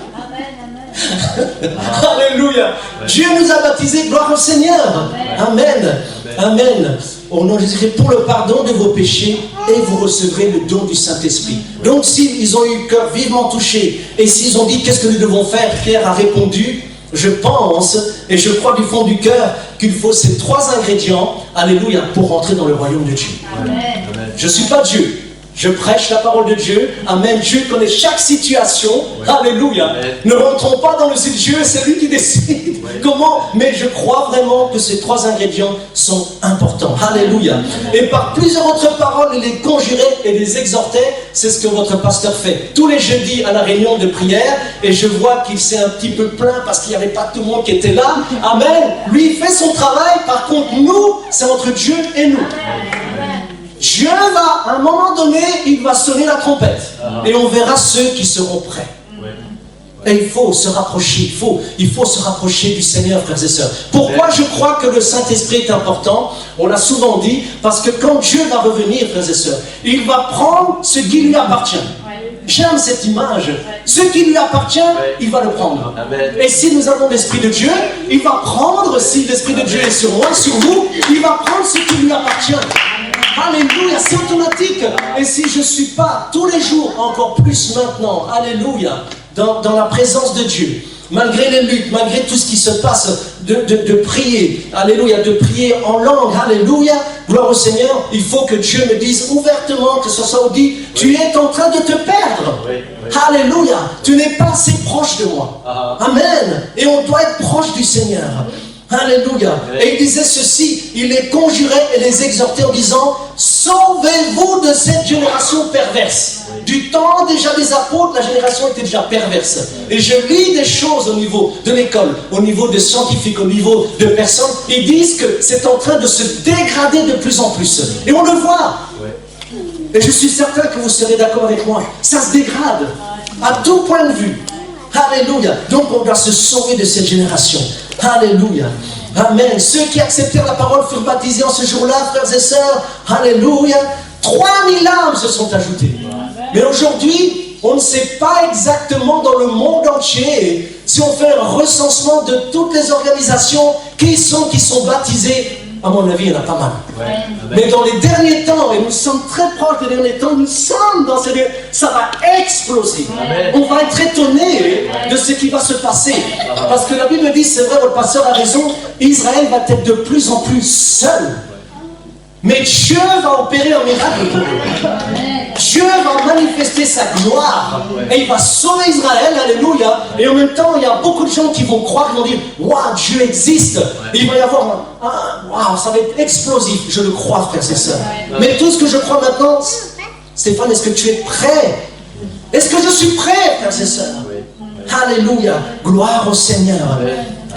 Alléluia. Dieu nous a baptisés, gloire au Seigneur. Amen. Amen. Au nom de Jésus-Christ, pour le pardon de vos péchés, et vous recevrez le don du Saint-Esprit. Donc s'ils ont eu le cœur vivement touché, et s'ils ont dit qu'est-ce que nous devons faire, Pierre a répondu, je pense, et je crois du fond du cœur, qu'il faut ces 3 ingrédients, alléluia, pour rentrer dans le royaume de Dieu. Amen. Je ne suis pas Dieu. Je prêche la parole de Dieu. Amen. Dieu connaît chaque situation. Alléluia. Ne rentrons pas dans le sud. Dieu, c'est lui qui décide. Comment? Mais je crois vraiment que ces 3 ingrédients sont importants. Alléluia. Et par plusieurs autres paroles, il les conjurait et les exhortait. C'est ce que votre pasteur fait tous les jeudis à la réunion de prière. Et je vois qu'il s'est un petit peu plaint parce qu'il n'y avait pas tout le monde qui était là. Amen. Lui, il fait son travail. Par contre, nous, c'est entre Dieu et nous. Dieu va, à un moment donné, il va sonner la trompette. Et on verra ceux qui seront prêts. Et il faut se rapprocher, il faut se rapprocher du Seigneur, frères et sœurs. Pourquoi je crois que le Saint-Esprit est important? On l'a souvent dit, parce que quand Dieu va revenir, frères et sœurs, il va prendre ce qui lui appartient. J'aime cette image. Ce qui lui appartient, il va le prendre. Et si nous avons l'Esprit de Dieu, il va prendre, si l'Esprit de Dieu est sur moi, sur vous, il va prendre ce qui lui appartient. Alléluia, c'est automatique. Et si je ne suis pas tous les jours, encore plus maintenant, alléluia, dans la présence de Dieu, malgré les luttes, malgré tout ce qui se passe, de prier, alléluia, de prier en langue, alléluia, gloire au Seigneur, il faut que Dieu me dise ouvertement, que ce soit dit, tu es en train de te perdre. Alléluia, tu n'es pas assez proche de moi. Amen. Et on doit être proche du Seigneur. Alléluia. Et il disait ceci, il les conjurait et les exhortait en disant, sauvez-vous de cette génération perverse. Du temps déjà des apôtres, la génération était déjà perverse. Et je lis des choses au niveau de l'école, au niveau des scientifiques, au niveau de personnes, ils disent que c'est en train de se dégrader de plus en plus. Et on le voit. Et je suis certain que vous serez d'accord avec moi. Ça se dégrade, à tout point de vue. Alléluia. Donc on doit se sauver de cette génération. Alléluia. Amen. Ceux qui acceptèrent la parole furent baptisés en ce jour-là, frères et sœurs. Alléluia. 3000 âmes se sont ajoutées. Mais aujourd'hui, on ne sait pas exactement dans le monde entier, si on fait un recensement de toutes les organisations qui sont baptisées. À mon avis, il y en a pas mal. Mais dans les derniers temps, et nous sommes très proches des derniers temps, nous sommes dans ces derniers temps, ça va exploser. On va être étonné de ce qui va se passer. Parce que la Bible dit, c'est vrai, votre pasteur a raison, Israël va être de plus en plus seul. Mais Dieu va opérer un miracle pour eux. Dieu va manifester sa gloire. Et il va sauver Israël, alléluia. Et en même temps, il y a beaucoup de gens qui vont croire, qui vont dire, waouh, Dieu existe. Et il va y avoir waouh, ça va être explosif. Je le crois, frères et sœurs. Mais tout ce que je crois maintenant, Stéphane, est-ce que tu es prêt? Est-ce que je suis prêt, frères et sœurs? Alléluia. Gloire au Seigneur.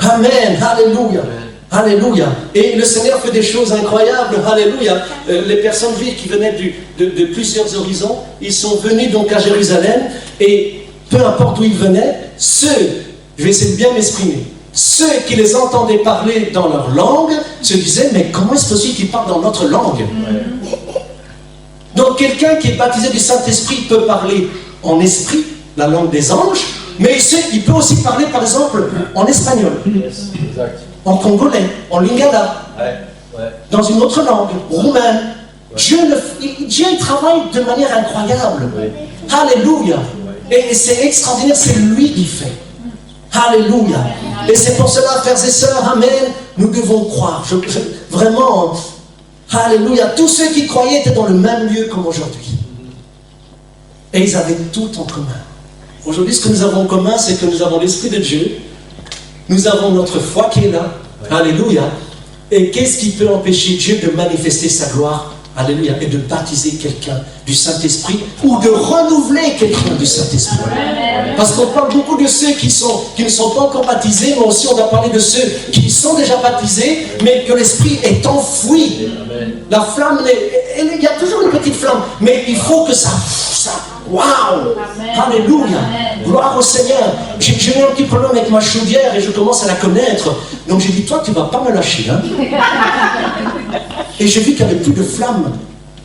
Amen. Alléluia. Alléluia. Et le Seigneur fait des choses incroyables. Alléluia. Les personnes vives qui venaient de plusieurs horizons, ils sont venus donc à Jérusalem. Et peu importe où ils venaient, ceux, je vais essayer de bien m'exprimer, ceux qui les entendaient parler dans leur langue se disaient, mais comment est-ce possible qu'ils parlent dans notre langue? Donc quelqu'un qui est baptisé du Saint-Esprit peut parler en esprit, la langue des anges, mais il peut aussi parler par exemple en espagnol. En congolais, en lingala, dans une autre langue, roumain. Dieu travaille de manière incroyable. Alléluia. Et c'est extraordinaire, c'est lui qui fait. Alléluia. Et c'est pour cela, frères et sœurs, amen, nous devons croire. Vraiment, alléluia. Tous ceux qui croyaient étaient dans le même lieu comme aujourd'hui. Et ils avaient tout en commun. Aujourd'hui, ce que nous avons en commun, c'est que nous avons l'Esprit de Dieu. Nous avons notre foi qui est là. Alléluia. Et qu'est-ce qui peut empêcher Dieu de manifester sa gloire? Alléluia. Et de baptiser quelqu'un du Saint-Esprit ou de renouveler quelqu'un du Saint-Esprit. Parce qu'on parle beaucoup de ceux qui ne sont pas encore baptisés, mais aussi on va parler de ceux qui sont déjà baptisés, mais que l'Esprit est enfoui. La flamme, il y a toujours une petite flamme, mais il faut que ça waouh! Alléluia! Gloire au Seigneur! J'ai eu un petit problème avec ma chaudière et je commence à la connaître. Donc j'ai dit, toi, tu ne vas pas me lâcher. Hein? Et j'ai vu qu'il n'y avait plus de flamme.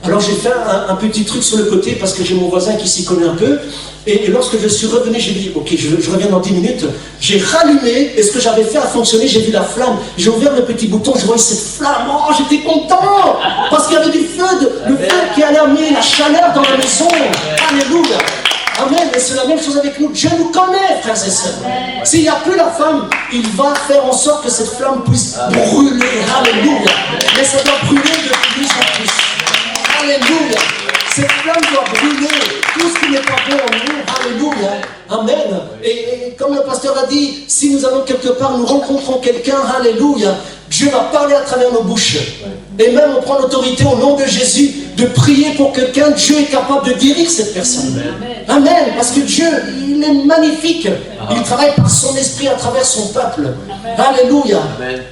Alors j'ai fait un petit truc sur le côté parce que j'ai mon voisin qui s'y connaît un peu. Et lorsque je suis revenu, j'ai dit, ok, je reviens dans 10 minutes. J'ai rallumé et ce que j'avais fait a fonctionné, j'ai vu la flamme. J'ai ouvert le petit bouton, je voyais cette flamme. Oh, j'étais content parce qu'il y avait du feu, le feu qui allait amener la chaleur dans la maison. Alléluia. Amen. Et c'est la même chose avec nous. Dieu nous connaît, frères et sœurs. S'il n'y a plus la flamme, il va faire en sorte que cette flamme puisse brûler. Alléluia. Mais ça doit brûler de plus en plus. Alléluia. Cette flamme doit brûler tout ce qui n'est pas bon en nous. Alléluia. Amen. Et comme le pasteur a dit, si nous allons quelque part, nous rencontrons quelqu'un, alléluia, Dieu va parler à travers nos bouches. Et même on prend l'autorité au nom de Jésus de prier pour quelqu'un. Dieu est capable de guérir cette personne. Amen. Parce que Dieu, il est magnifique. Il travaille par son esprit à travers son peuple. Alléluia.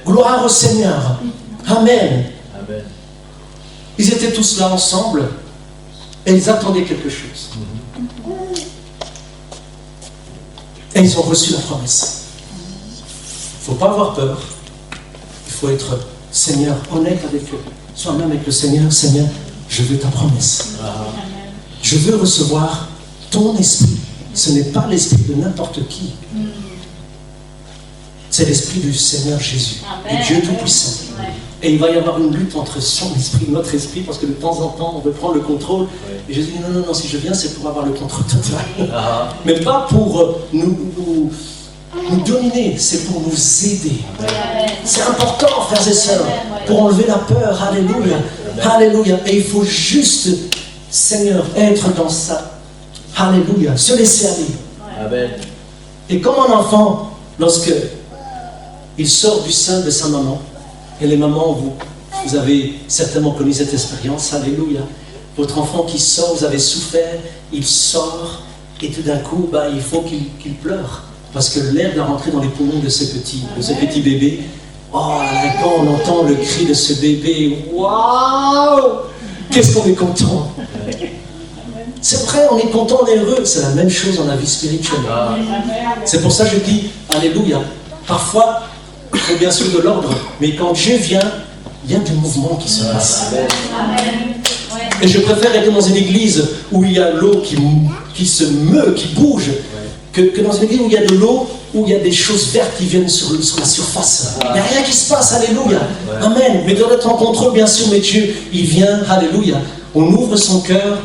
Gloire au Seigneur. Amen. Ils étaient tous là ensemble et ils attendaient quelque chose. Et ils ont reçu la promesse. Il ne faut pas avoir peur. Il faut être, Seigneur, honnête avec eux. Sois même avec le Seigneur. Seigneur, je veux ta promesse. Je veux recevoir ton esprit. Ce n'est pas l'esprit de n'importe qui. C'est l'esprit du Seigneur Jésus, du Dieu Tout-Puissant. Et il va y avoir une lutte entre son esprit et notre esprit, parce que de temps en temps, on veut prendre le contrôle. Et Jésus dit, non, si je viens, c'est pour avoir le contrôle total. Mais pas pour nous dominer, c'est pour nous aider. C'est important, frères et sœurs, pour enlever la peur. Alléluia. Alléluia. Et il faut juste, Seigneur, être dans ça. Alléluia. Se laisser aller. Amen. Et comme un enfant, lorsque il sort du sein de sa maman, et les mamans, vous avez certainement connu cette expérience, alléluia. Votre enfant qui sort, vous avez souffert, il sort, et tout d'un coup, il faut qu'il pleure. Parce que l'air doit rentrer dans les poumons de ce petit bébé. Oh, quand on entend le cri de ce bébé, waouh! Qu'est-ce qu'on est content! C'est vrai, on est content, on est heureux. C'est la même chose dans la vie spirituelle. C'est pour ça que je dis, alléluia. Parfois, il faut bien sûr de l'ordre, mais quand Dieu vient, il y a du mouvement qui se passe. Et je préfère être dans une église où il y a l'eau qui se meut, qui bouge, que dans une église où il y a de l'eau, où il y a des choses vertes qui viennent sur la surface. Il n'y a rien qui se passe, alléluia. Amen. Mais dans être en contrôle, bien sûr, mais Dieu, il vient, alléluia. On ouvre son cœur,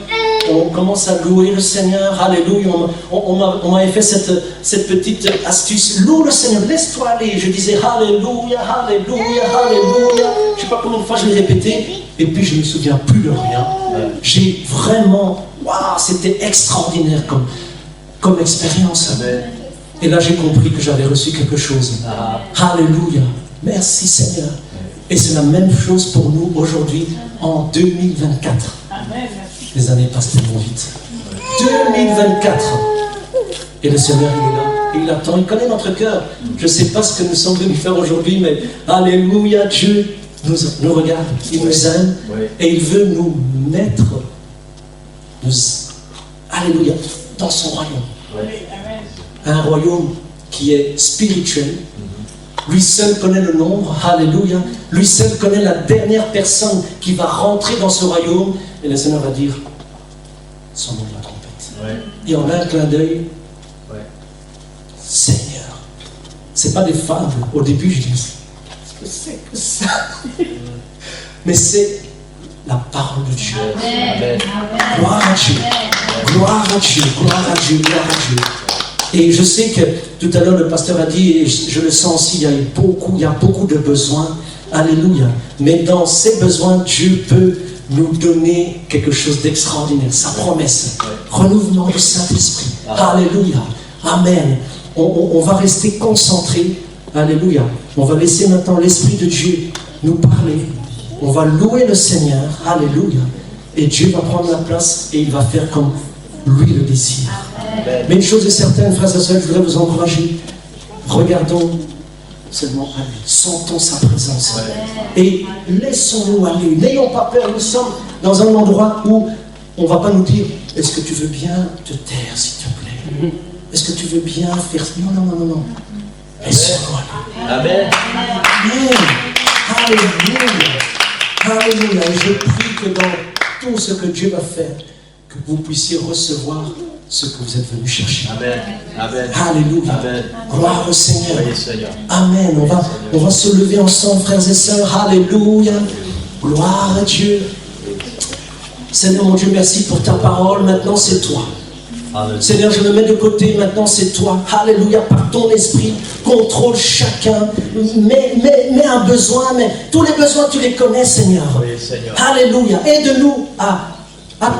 on commence à louer le Seigneur, alléluia. On m'avait fait cette petite astuce. Loue le Seigneur, laisse-toi aller. Je disais alléluia, alléluia, alléluia. Je ne sais pas combien de fois je l'ai répété, et puis je ne me souviens plus de rien. J'ai vraiment, waouh, c'était extraordinaire comme expérience. Et là j'ai compris que j'avais reçu quelque chose. Alléluia, merci Seigneur. Et c'est la même chose pour nous aujourd'hui en 2024. Les années passent tellement vite. 2024. Et le Seigneur, il est là. Et il attend. Il connaît notre cœur. Je ne sais pas ce que nous sommes venus faire aujourd'hui, mais alléluia, Dieu nous regarde. Il nous aime. Et il veut nous mettre, alléluia, dans son royaume. Un royaume qui est spirituel. Lui seul connaît le nombre, alléluia. Lui seul connaît la dernière personne qui va rentrer dans ce royaume. Et le Seigneur va dire son nom de la trompette. Et en un clin d'œil, Seigneur. Ce n'est pas des fables. Au début, je dis, qu'est-ce que c'est que ça? Mais c'est la parole de Dieu. Amen. Gloire à Dieu. Gloire à Dieu. Gloire à Dieu. Gloire à Dieu. Et je sais que tout à l'heure le pasteur a dit, et je le sens aussi, il y a beaucoup de besoins. Alléluia. Mais dans ces besoins, Dieu peut nous donner quelque chose d'extraordinaire. Sa promesse. Renouvellement du Saint-Esprit. Alléluia. Amen. On va rester concentré. Alléluia. On va laisser maintenant l'Esprit de Dieu nous parler. On va louer le Seigneur. Alléluia. Et Dieu va prendre la place et il va faire comme lui le désire. Mais une chose est certaine, frères et sœurs, je voudrais vous encourager. Regardons seulement à lui. Sentons sa présence. Et laissons-nous aller. N'ayons pas peur. Nous sommes dans un endroit où on ne va pas nous dire « Est-ce que tu veux bien te taire, s'il te plaît? Est-ce que tu veux bien faire... » Non. Laissons-nous aller. Amen. Amen. Alléluia. Alléluia. Et je prie que dans tout ce que Dieu va faire, que vous puissiez recevoir ce que vous êtes venus chercher. Amen. Amen. Alléluia. Amen. Gloire au Seigneur. Amen. On va se lever ensemble, frères et sœurs. Alléluia. Gloire à Dieu. Seigneur mon Dieu, merci pour ta parole. Maintenant, c'est toi. Seigneur, je me mets de côté, maintenant c'est toi. Alléluia, par ton esprit, contrôle chacun. Mets un besoin, mais tous les besoins, tu les connais, Seigneur. Oui, Seigneur. Alléluia, aide-nous à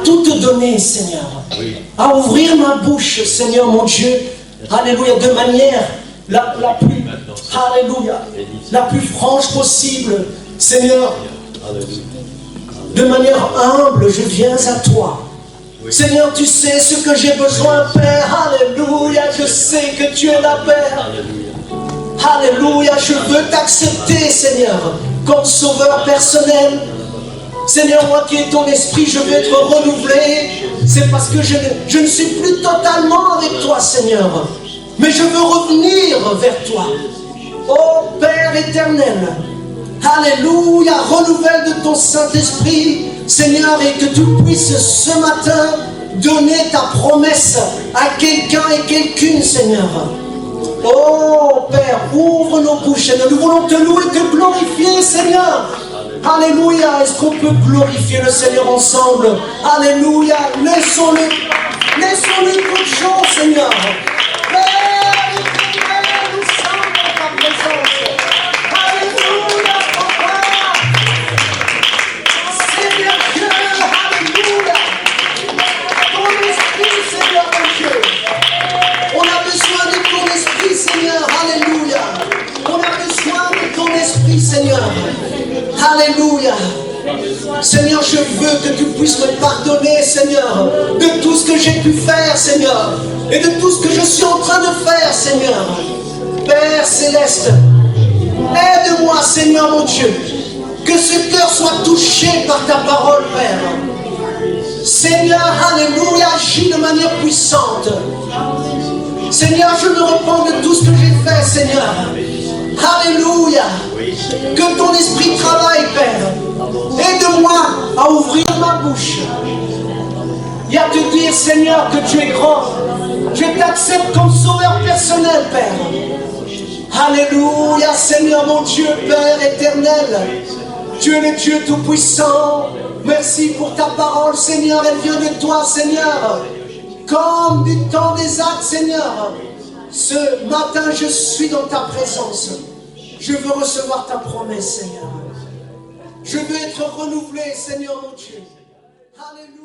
tout te donner, Seigneur. Oui. À ouvrir ma bouche, Seigneur, mon Dieu. Alléluia, de manière la plus, alléluia, la plus franche possible, Seigneur. De manière humble, je viens à toi. Seigneur, tu sais ce que j'ai besoin, Père. Alléluia, je sais que tu es la Père. Alléluia, je veux t'accepter, Seigneur, comme sauveur personnel. Seigneur, moi qui ai ton esprit, je veux être renouvelé. C'est parce que je ne suis plus totalement avec toi, Seigneur. Mais je veux revenir vers toi. Oh Père éternel, alléluia, renouvelle de ton Saint-Esprit, Seigneur, et que tu puisses ce matin donner ta promesse à quelqu'un et quelqu'une, Seigneur. Oh Père, ouvre nos bouches, Seigneur. Nous voulons te louer et te glorifier, Seigneur. Alléluia. Est-ce qu'on peut glorifier le Seigneur ensemble? Alléluia. Laissons-le toute chose, Seigneur. Père éternel, nous sommes dans ta présence. Alléluia, Papa. Seigneur Dieu, alléluia. Ton esprit, Seigneur mon Dieu. On a besoin de ton esprit, Seigneur. Alléluia. On a besoin de ton esprit, Seigneur. Alléluia. Seigneur, je veux que tu puisses me pardonner, Seigneur, de tout ce que j'ai pu faire, Seigneur, et de tout ce que je suis en train de faire, Seigneur. Père Céleste, aide-moi, Seigneur mon Dieu, que ce cœur soit touché par ta parole, Père. Seigneur, alléluia, agis de manière puissante. Seigneur, je me repens de tout ce que j'ai fait, Seigneur. Alléluia. Que ton esprit travaille, Père. Aide-moi à ouvrir ma bouche et à te dire, Seigneur, que tu es grand. Je t'accepte comme sauveur personnel, Père. Alléluia, Seigneur mon Dieu, Père éternel. Tu es le Dieu tout-puissant. Merci pour ta parole, Seigneur. Elle vient de toi, Seigneur. Comme du temps des actes, Seigneur. Ce matin, je suis dans ta présence. Je veux recevoir ta promesse, Seigneur. Je veux être renouvelé, Seigneur mon Dieu. Alléluia.